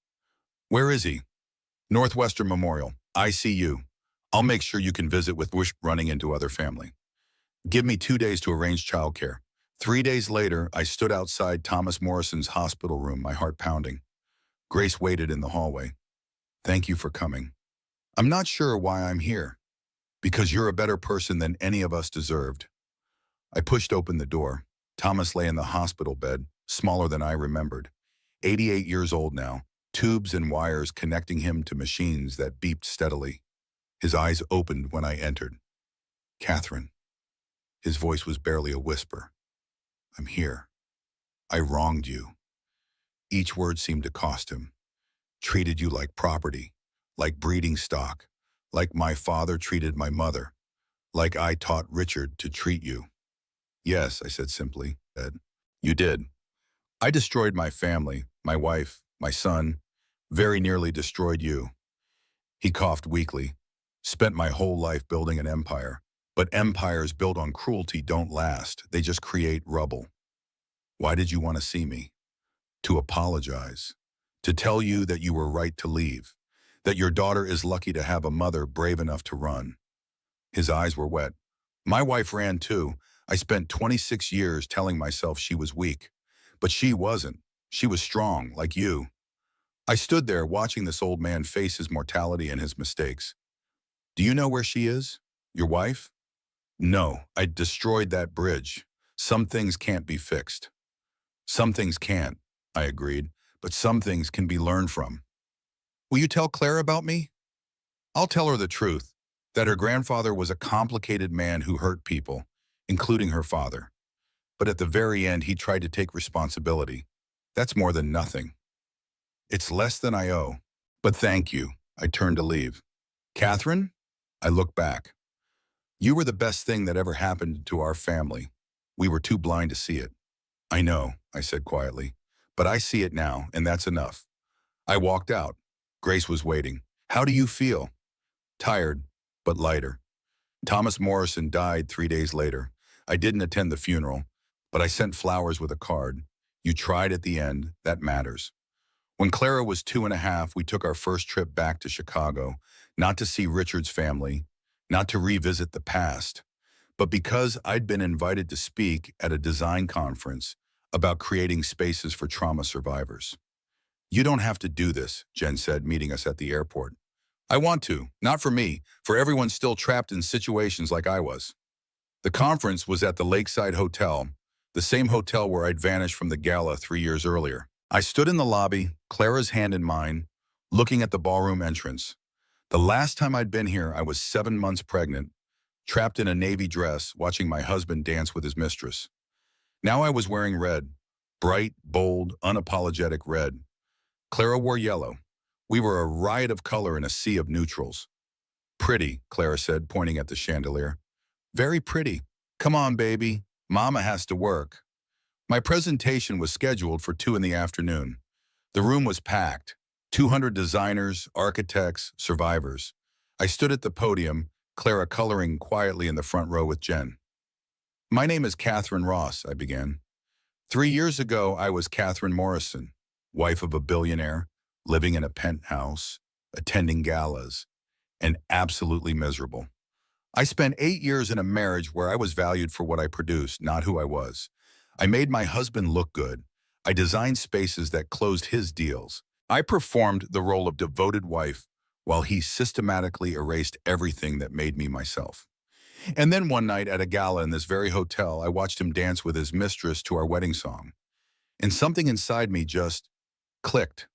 Where is he? Northwestern Memorial, ICU. I'll make sure you can visit with Wish running into other family. Give me 2 days to arrange childcare. 3 days later, I stood outside Thomas Morrison's hospital room, my heart pounding. Grace waited in the hallway. Thank you for coming. I'm not sure why I'm here. Because you're a better person than any of us deserved. I pushed open the door. Thomas lay in the hospital bed, smaller than I remembered. 88 years old now, tubes and wires connecting him to machines that beeped steadily. His eyes opened when I entered. Catherine. His voice was barely a whisper. I'm here. I wronged you. Each word seemed to cost him. Treated you like property, like breeding stock, like my father treated my mother, like I taught Richard to treat you. Yes, I said simply. You did. I destroyed my family, my wife, my son, very nearly destroyed you. He coughed weakly. Spent my whole life building an empire. But empires built on cruelty don't last. They just create rubble. Why did you want to see me? To apologize. To tell you that you were right to leave. That your daughter is lucky to have a mother brave enough to run. His eyes were wet. My wife ran too. I spent 26 years telling myself she was weak. But she wasn't. She was strong, like you. I stood there watching this old man face his mortality and his mistakes. Do you know where she is? Your wife? No, I destroyed that bridge. Some things can't be fixed. Some things can't, I agreed, but some things can be learned from. Will you tell Claire about me? I'll tell her the truth, that her grandfather was a complicated man who hurt people, including her father. But at the very end, he tried to take responsibility. That's more than nothing. It's less than I owe. But thank you. I turned to leave. Catherine? I looked back. You were the best thing that ever happened to our family. We were too blind to see it. I know, I said quietly, but I see it now, and that's enough. I walked out. Grace was waiting. How do you feel? Tired, but lighter. Thomas Morrison died 3 days later. I didn't attend the funeral, but I sent flowers with a card. You tried at the end, that matters. When Clara was 2.5, we took our first trip back to Chicago, not to see Richard's family, not to revisit the past, but because I'd been invited to speak at a design conference about creating spaces for trauma survivors. You don't have to do this, Jen said, meeting us at the airport. I want to, not for me, for everyone still trapped in situations like I was. The conference was at the Lakeside Hotel, the same hotel where I'd vanished from the Gala 3 years earlier. I stood in the lobby, Clara's hand in mine, looking at the ballroom entrance. The last time I'd been here, I was 7 months pregnant, trapped in a navy dress, watching my husband dance with his mistress. Now I was wearing red, bright, bold, unapologetic red. Clara wore yellow. We were a riot of color in a sea of neutrals. Pretty, Clara said, pointing at the chandelier. Very pretty. Come on, baby. Mama has to work. My presentation was scheduled for 2 in the afternoon. The room was packed. 200 designers, architects, survivors. I stood at the podium, Clara coloring quietly in the front row with Jen. My name is Catherine Ross, I began. 3 years ago, I was Catherine Morrison, wife of a billionaire, living in a penthouse, attending galas, and absolutely miserable. I spent 8 years in a marriage where I was valued for what I produced, not who I was. I made my husband look good. I designed spaces that closed his deals. I performed the role of devoted wife while he systematically erased everything that made me myself. And then one night at a gala in this very hotel, I watched him dance with his mistress to our wedding song. And something inside me just clicked.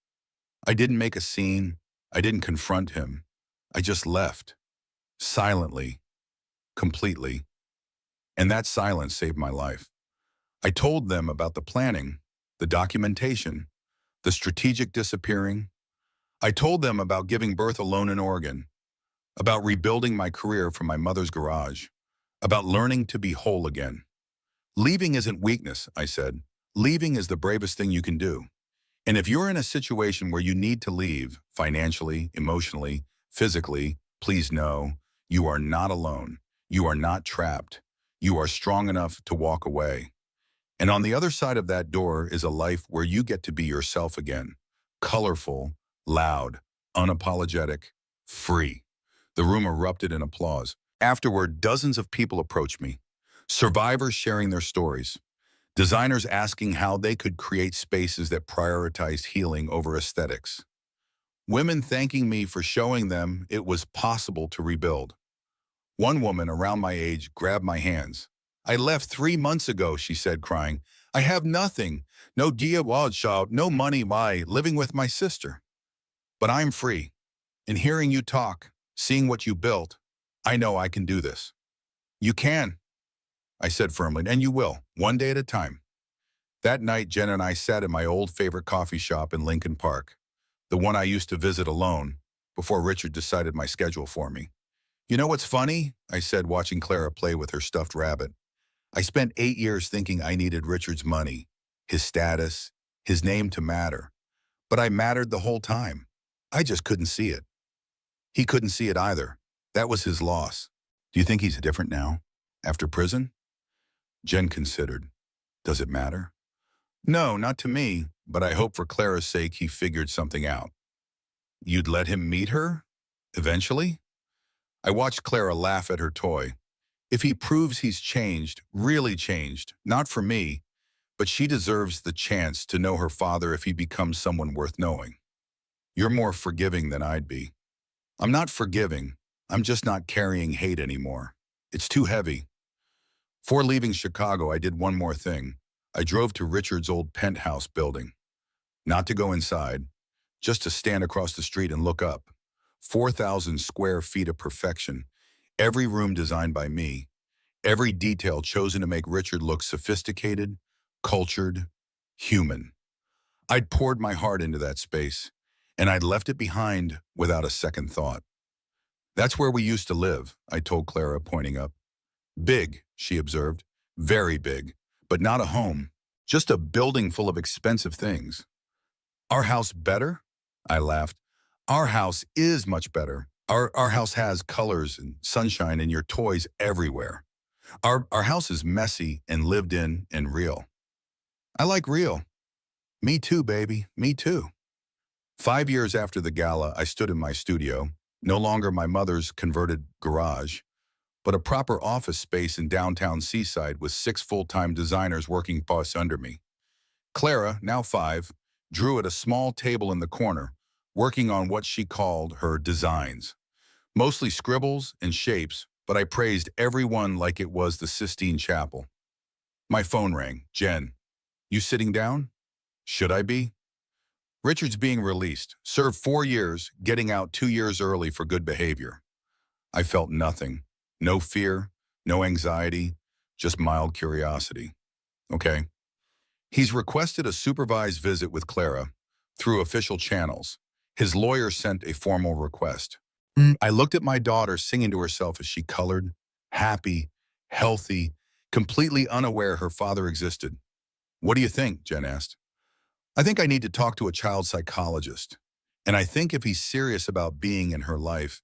I didn't make a scene. I didn't confront him. I just left, silently, completely. And that silence saved my life. I told them about the planning, the documentation, the strategic disappearing. I told them about giving birth alone in Oregon, about rebuilding my career from my mother's garage, about learning to be whole again. Leaving isn't weakness, I said. Leaving is the bravest thing you can do. And if you're in a situation where you need to leave, financially, emotionally, physically, please know you are not alone. You are not trapped. You are strong enough to walk away. And on the other side of that door is a life where you get to be yourself again. Colorful, loud, unapologetic, free. The room erupted in applause. Afterward, dozens of people approached me. Survivors sharing their stories. Designers asking how they could create spaces that prioritized healing over aesthetics. Women thanking me for showing them it was possible to rebuild. One woman around my age grabbed my hands. "I left 3 months ago," she said, crying. "I have nothing. No dia wildchild, no money, living with my sister. But I'm free. In hearing you talk, seeing what you built, I know I can do this." "You can," I said firmly, "and you will, one day at a time." That night, Jen and I sat in my old favorite coffee shop in Lincoln Park, the one I used to visit alone before Richard decided my schedule for me. "You know what's funny?" I said, watching Clara play with her stuffed rabbit. "I spent 8 years thinking I needed Richard's money, his status, his name to matter. But I mattered the whole time. I just couldn't see it. He couldn't see it either. That was his loss." "Do you think he's different now, after prison?" Jen considered. "Does it matter?" "No, not to me, but I hope for Clara's sake he figured something out." "You'd let him meet her? Eventually?" I watched Clara laugh at her toy. "If he proves he's changed, really changed, not for me, but she deserves the chance to know her father if he becomes someone worth knowing." "You're more forgiving than I'd be." "I'm not forgiving. I'm just not carrying hate anymore. It's too heavy." Before leaving Chicago, I did one more thing. I drove to Richard's old penthouse building. Not to go inside, just to stand across the street and look up. 4,000 square feet of perfection. Every room designed by me. Every detail chosen to make Richard look sophisticated, cultured, human. I'd poured my heart into that space, and I'd left it behind without a second thought. "That's where we used to live," I told Clara, pointing up. "Big," she observed. "Very big. But not a home. Just a building full of expensive things." "Our house better?" I laughed. "Our house is much better. Our house has colors and sunshine and your toys everywhere. Our house is messy and lived in and real." "I like real." "Me too, baby. Me too." 5 years after the gala, I stood in my studio, no longer my mother's converted garage, but a proper office space in downtown Seaside with 6 full-time designers working boss under me. Clara, now 5, drew at a small table in the corner, working on what she called her designs. Mostly scribbles and shapes, but I praised every one like it was the Sistine Chapel. My phone rang. "Jen, you sitting down?" "Should I be?" "Richard's being released. Served 4 years, getting out 2 years early for good behavior." I felt nothing. No fear, no anxiety, just mild curiosity. "Okay." "He's requested a supervised visit with Clara through official channels. His lawyer sent a formal request." I looked at my daughter singing to herself as she colored, happy, healthy, completely unaware her father existed. "What do you think?" Jen asked. "I think I need to talk to a child psychologist. And I think if he's serious about being in her life,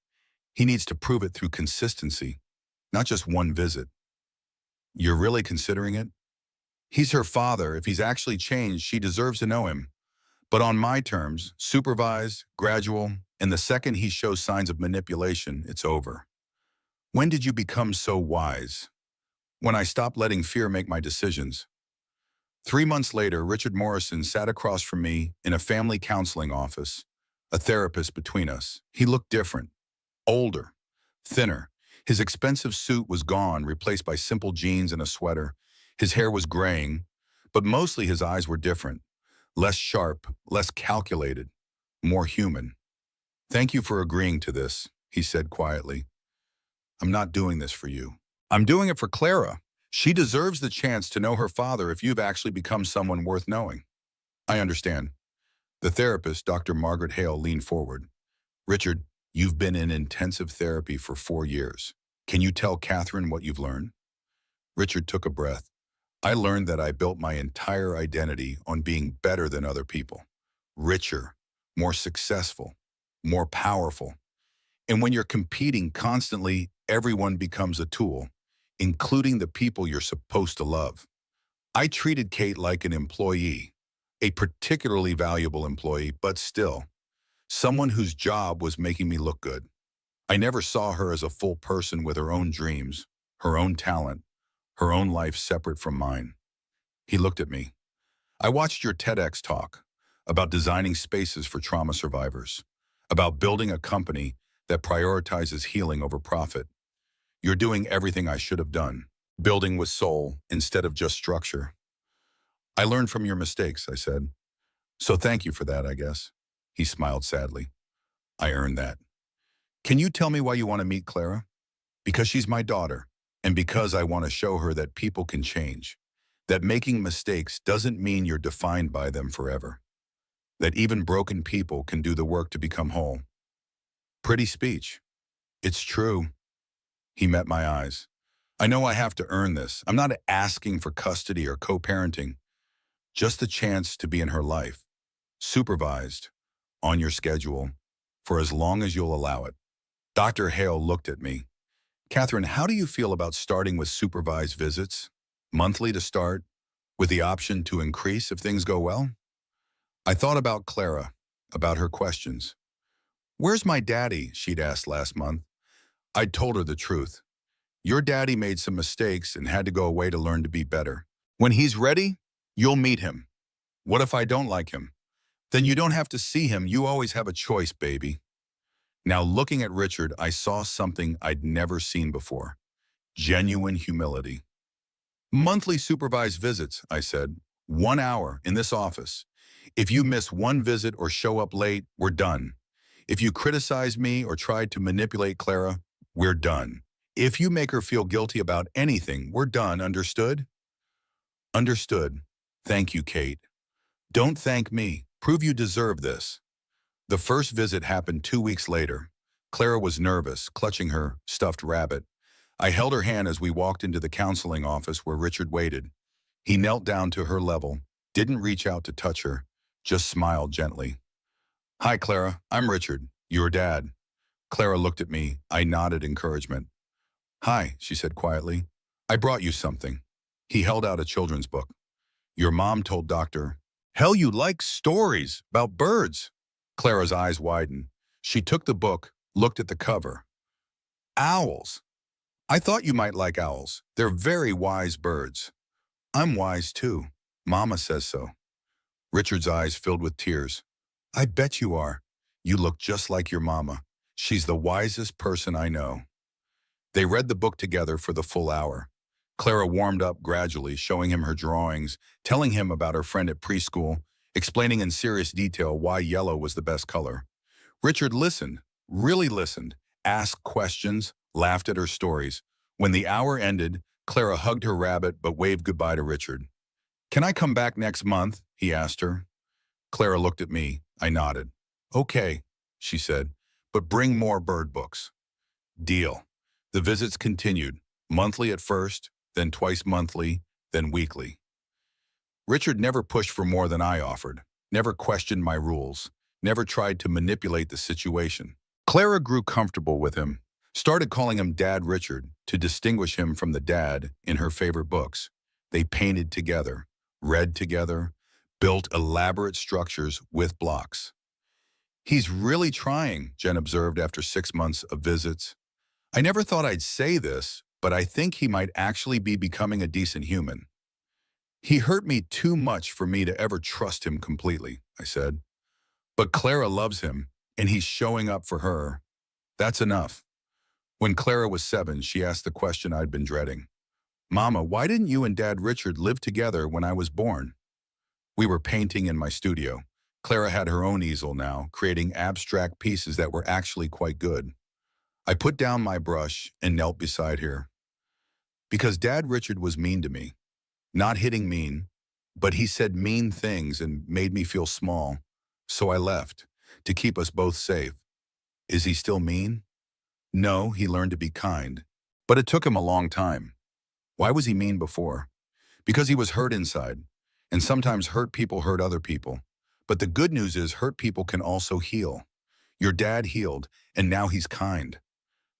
he needs to prove it through consistency, not just one visit." "You're really considering it?" "He's her father. If he's actually changed, she deserves to know him. But on my terms, supervised, gradual, and the second he shows signs of manipulation, it's over." When did you become so wise? When I stopped letting fear make my decisions. 3 months later, Richard Morrison sat across from me in a family counseling office, a therapist between us. He looked different, older, thinner. His expensive suit was gone, replaced by simple jeans and a sweater. His hair was graying, but mostly his eyes were different, less sharp, less calculated, more human. "Thank you for agreeing to this," he said quietly. "I'm not doing this for you. I'm doing it for Clara. She deserves the chance to know her father if you've actually become someone worth knowing." "I understand." The therapist, Dr. Margaret Hale, leaned forward. "Richard, you've been in intensive therapy for 4 years. Can you tell Catherine what you've learned?" Richard took a breath. "I learned that I built my entire identity on being better than other people, richer, more successful, more powerful. And when you're competing constantly, everyone becomes a tool, including the people you're supposed to love. I treated Kate like an employee, a particularly valuable employee, but still, someone whose job was making me look good. I never saw her as a full person with her own dreams, her own talent, her own life separate from mine." He looked at me. "I watched your TEDx talk about designing spaces for trauma survivors, about building a company that prioritizes healing over profit. You're doing everything I should have done, building with soul instead of just structure." "I learned from your mistakes," I said. "So thank you for that, I guess." He smiled sadly. "I earned that. Can you tell me why you want to meet Clara?" "Because she's my daughter, and because I want to show her that people can change, that making mistakes doesn't mean you're defined by them forever, that even broken people can do the work to become whole." Pretty speech. "It's true." He met my eyes. "I know I have to earn this. I'm not asking for custody or co-parenting, just the chance to be in her life, supervised, on your schedule, for as long as you'll allow it." Dr. Hale looked at me. "Catherine, how do you feel about starting with supervised visits? Monthly to start, with the option to increase if things go well?" I thought about Clara, about her questions. "Where's my daddy?" she'd asked last month. I'd told her the truth. "Your daddy made some mistakes and had to go away to learn to be better. When he's ready, you'll meet him. What if I don't like him? Then you don't have to see him. You always have a choice, baby." Now, looking at Richard, I saw something I'd never seen before. Genuine humility. "Monthly supervised visits," I said. "1 hour in this office. If you miss one visit or show up late, we're done. If you criticize me or try to manipulate Clara, we're done. If you make her feel guilty about anything, we're done. Understood?" "Understood. Thank you, Kate." "Don't thank me. Prove you deserve this." The first visit happened 2 weeks later. Clara was nervous, clutching her stuffed rabbit. I held her hand as we walked into the counseling office where Richard waited. He knelt down to her level, didn't reach out to touch her, just smiled gently. "Hi, Clara. I'm Richard, your dad." Clara looked at me. I nodded encouragement. "Hi," she said quietly. "I brought you something." He held out a children's book. "Your mom told Dr. Hell you like stories about birds." Clara's eyes widened. She took the book, looked at the cover. "Owls. I thought you might like owls. They're very wise birds." "I'm wise too. Mama says so." Richard's eyes filled with tears. "I bet you are. You look just like your mama. She's the wisest person I know." They read the book together for the full hour. Clara warmed up gradually, showing him her drawings, telling him about her friend at preschool, explaining in serious detail why yellow was the best color. Richard listened, really listened, asked questions, laughed at her stories. When the hour ended, Clara hugged her rabbit but waved goodbye to Richard. "Can I come back next month?" he asked her. Clara looked at me. I nodded. "Okay," she said, "but bring more bird books." Deal. The visits continued, monthly at first, then twice monthly, then weekly. Richard never pushed for more than I offered, never questioned my rules, never tried to manipulate the situation. Clara grew comfortable with him, started calling him Dad Richard to distinguish him from the dad in her favorite books. They painted together, read together, built elaborate structures with blocks. "He's really trying," Jen observed after 6 months of visits. I never thought I'd say this, but I think he might actually be becoming a decent human. He hurt me too much for me to ever trust him completely, I said. But Clara loves him, and he's showing up for her. That's enough. When Clara was 7, she asked the question I'd been dreading. Mama, why didn't you and Dad Richard live together when I was born? We were painting in my studio. Clara had her own easel now, creating abstract pieces that were actually quite good. I put down my brush and knelt beside her. Because Dad Richard was mean to me. Not hitting mean, but he said mean things and made me feel small. So I left, to keep us both safe. Is he still mean? No, he learned to be kind. But it took him a long time. Why was he mean before? Because he was hurt inside. And sometimes hurt people hurt other people. But the good news is hurt people can also heal. Your dad healed, and now he's kind.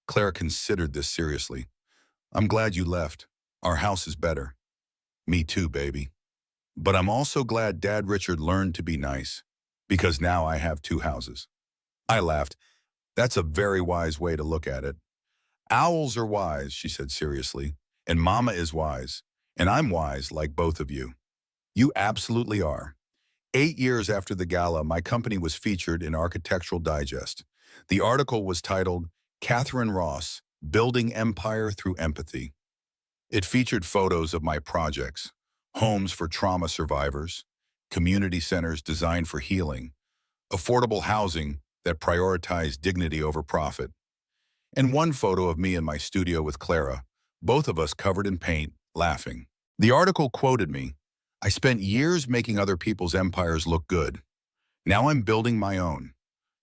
Clara considered this seriously. I'm glad you left. Our house is better. Me too, baby. But I'm also glad Dad Richard learned to be nice, because now I have 2 houses. I laughed. That's a very wise way to look at it. Owls are wise, she said seriously, and Mama is wise, and I'm wise like both of you. You absolutely are. 8 years after the gala, my company was featured in Architectural Digest. The article was titled, Catherine Ross, Building Empire Through Empathy. It featured photos of my projects, homes for trauma survivors, community centers designed for healing, affordable housing that prioritized dignity over profit, and one photo of me in my studio with Clara, both of us covered in paint, laughing. The article quoted me, I spent years making other people's empires look good. Now I'm building my own,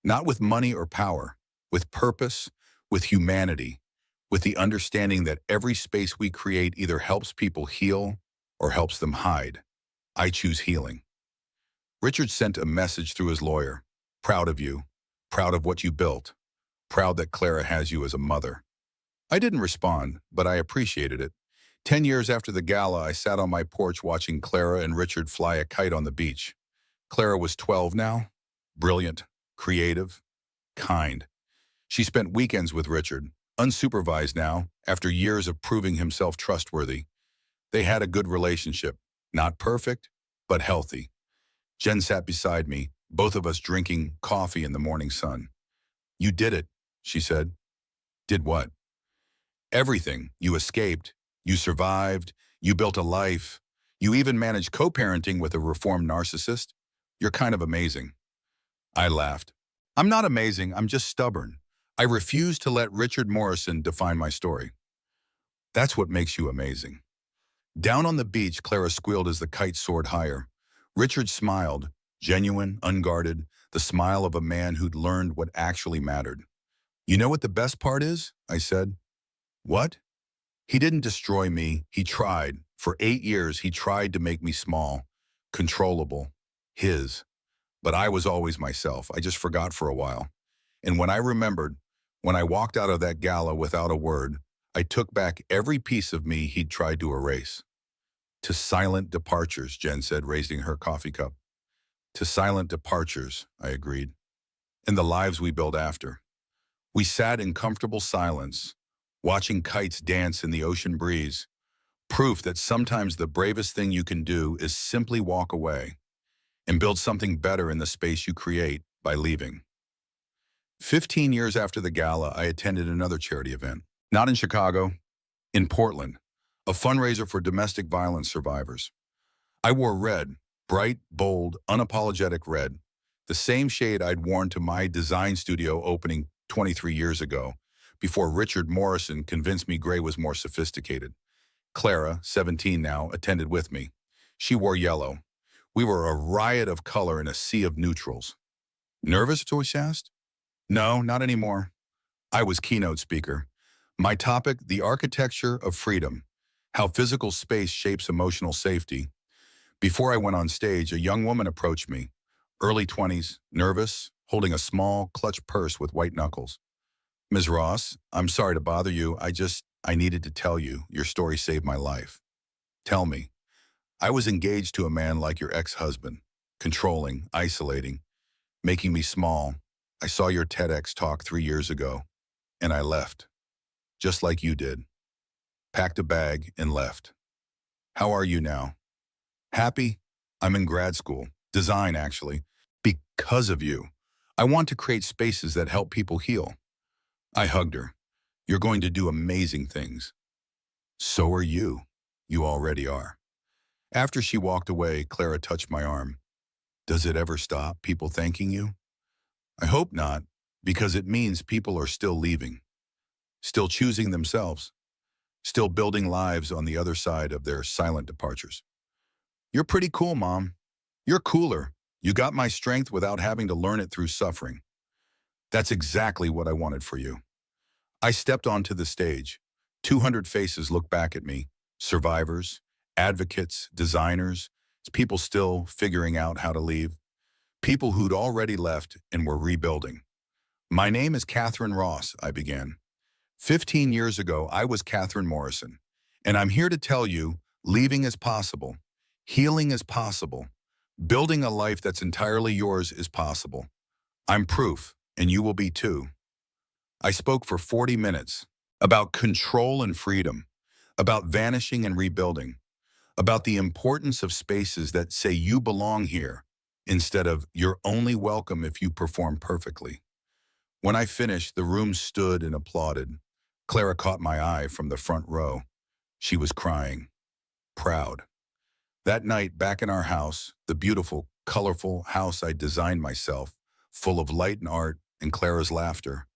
not with money or power, with purpose, with humanity, with the understanding that every space we create either helps people heal or helps them hide. I choose healing. Richard sent a message through his lawyer. Proud of you. Proud of what you built. Proud that Clara has you as a mother. I didn't respond, but I appreciated it. 10 years after the gala, I sat on my porch watching Clara and Richard fly a kite on the beach. Clara was 12 now. Brilliant, creative, kind. She spent weekends with Richard, unsupervised now, after years of proving himself trustworthy. They had a good relationship, not perfect, but healthy. Jen sat beside me, both of us drinking coffee in the morning sun. You did it, she said. Did what? Everything. You escaped. You survived. You built a life. You even managed co-parenting with a reformed narcissist. You're kind of amazing. I laughed. I'm not amazing, I'm just stubborn. I refuse to let Richard Morrison define my story. That's what makes you amazing. Down on the beach, Clara squealed as the kite soared higher. Richard smiled, genuine, unguarded, the smile of a man who'd learned what actually mattered. You know what the best part is? I said. What? He didn't destroy me, he tried. For 8 years, he tried to make me small, controllable, his. But I was always myself, I just forgot for a while. And when I remembered, when I walked out of that gala without a word, I took back every piece of me he'd tried to erase. To silent departures, Jen said, raising her coffee cup. To silent departures, I agreed. And the lives we built after. We sat in comfortable silence, watching kites dance in the ocean breeze, proof that sometimes the bravest thing you can do is simply walk away and build something better in the space you create by leaving. 15 years after the gala, I attended another charity event, not in Chicago, in Portland, a fundraiser for domestic violence survivors. I wore red, bright, bold, unapologetic red, the same shade I'd worn to my design studio opening 23 years ago, before Richard Morrison convinced me gray was more sophisticated. Clara, 17 now, attended with me. She wore yellow. We were a riot of color in a sea of neutrals. Nervous, Joyce asked? No, not anymore. I was keynote speaker. My topic, the architecture of freedom, how physical space shapes emotional safety. Before I went on stage, a young woman approached me, early 20s, nervous, holding a small, clutch purse with white knuckles. Ms. Ross, I'm sorry to bother you. I needed to tell you. Your story saved my life. Tell me. I was engaged to a man like your ex-husband, controlling, isolating, making me small. I saw your TEDx talk 3 years ago, and I left. just like you did. Packed a bag and left. How are you now? Happy? I'm in grad school. Design, actually. Because of you. I want to create spaces that help people heal. I hugged her. You're going to do amazing things. So are you. You already are. After she walked away, Clara touched my arm. Does it ever stop, people thanking you? I hope not, because it means people are still leaving, still choosing themselves, still building lives on the other side of their silent departures. You're pretty cool, Mom. You're cooler. You got my strength without having to learn it through suffering. That's exactly what I wanted for you. I stepped onto the stage. 200 faces looked back at me. Survivors, advocates, designers, people still figuring out how to leave. People who'd already left and were rebuilding. My name is Catherine Ross, I began. 15 years ago, I was Catherine Morrison. And I'm here to tell you, leaving is possible. Healing is possible. Building a life that's entirely yours is possible. I'm proof, and you will be too. I spoke for 40 minutes about control and freedom, about vanishing and rebuilding, about the importance of spaces that say you belong here instead of you're only welcome if you perform perfectly. When I finished, the room stood and applauded. Clara caught my eye from the front row. She was crying, proud. That night, back in our house, the beautiful, colorful house I designed myself, full of light and art and Clara's laughter,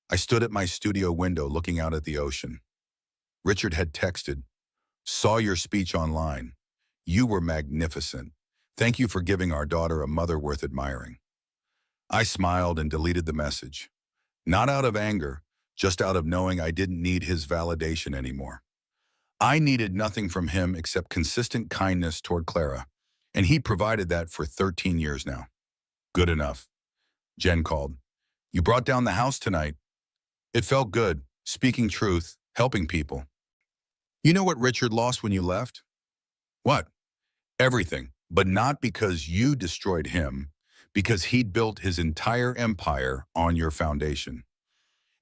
I stood at my studio window looking out at the ocean. Richard had texted, "Saw your speech online. You were magnificent. Thank you for giving our daughter a mother worth admiring." I smiled and deleted the message. Not out of anger, just out of knowing I didn't need his validation anymore. I needed nothing from him except consistent kindness toward Clara, and he provided that for 13 years now. Good enough. Jen called. You brought down the house tonight. It felt good, speaking truth, helping people. You know what Richard lost when you left? What? Everything, but not because you destroyed him, because he'd built his entire empire on your foundation.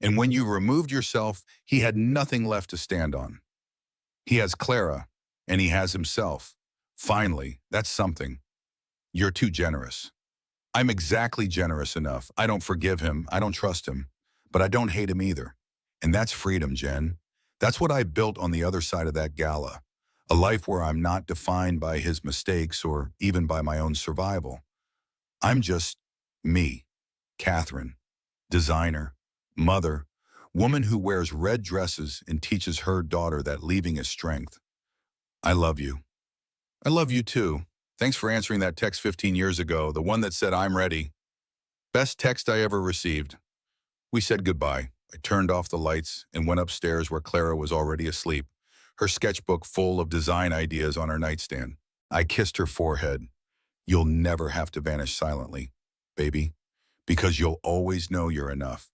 And when you removed yourself, he had nothing left to stand on. He has Clara, and he has himself. Finally, that's something. You're too generous. I'm exactly generous enough. I don't forgive him, I don't trust him, but I don't hate him either. And that's freedom, Jen. That's what I built on the other side of that gala. A life where I'm not defined by his mistakes or even by my own survival. I'm just me, Catherine, designer, mother, woman who wears red dresses and teaches her daughter that leaving is strength. I love you. I love you too. Thanks for answering that text 15 years ago, the one that said I'm ready. Best text I ever received. We said goodbye. I turned off the lights and went upstairs where Clara was already asleep, her sketchbook full of design ideas on her nightstand. I kissed her forehead. You'll never have to vanish silently, baby, because you'll always know you're enough.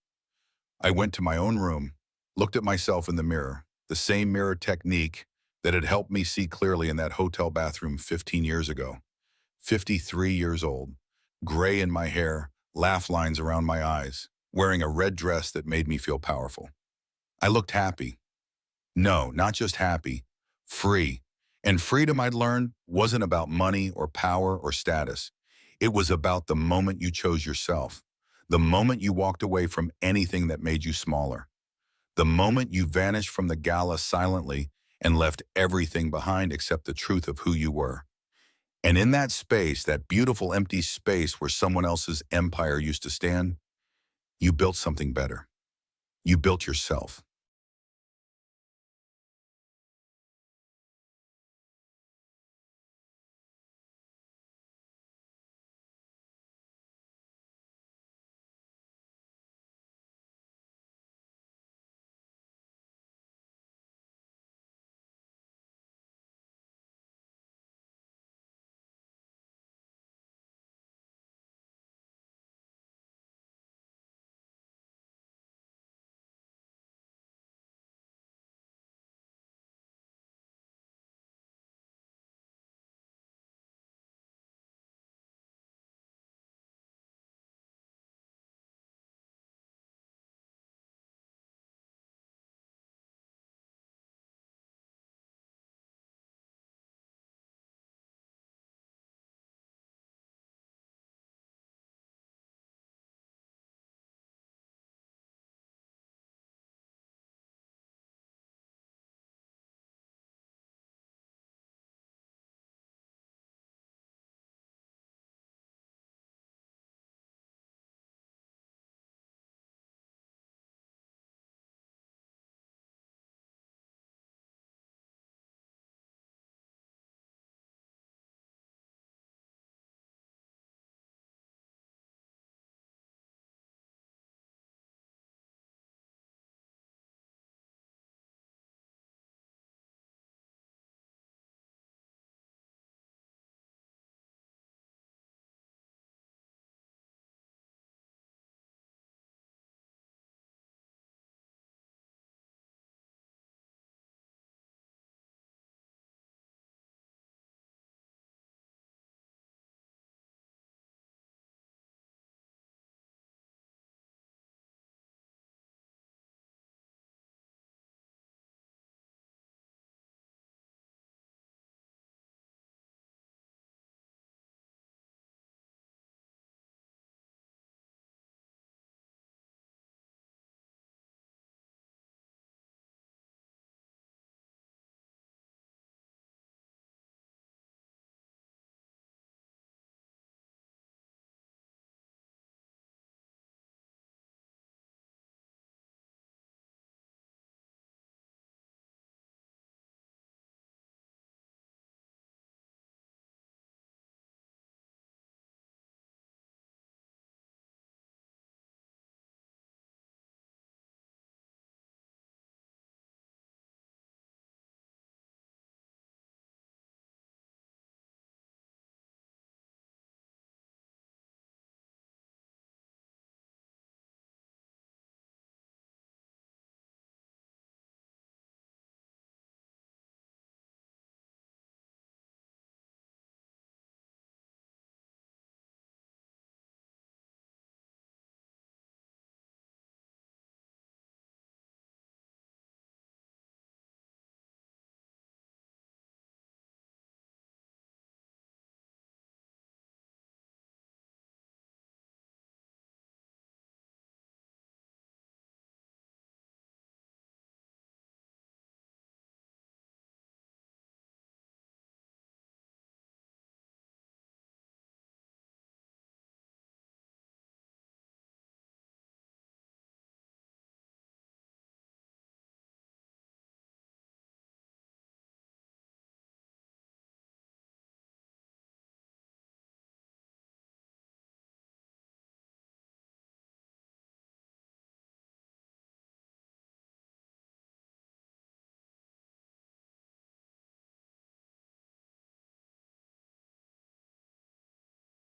I went to my own room, looked at myself in the mirror, the same mirror technique that had helped me see clearly in that hotel bathroom 15 years ago. 53 years old, gray in my hair, laugh lines around my eyes, wearing a red dress that made me feel powerful. I looked happy. No, not just happy, free. And freedom, I'd learned, wasn't about money or power or status. It was about the moment you chose yourself, the moment you walked away from anything that made you smaller, the moment you vanished from the gala silently and left everything behind except the truth of who you were. And in that space, that beautiful empty space where someone else's empire used to stand, you built something better. You built yourself.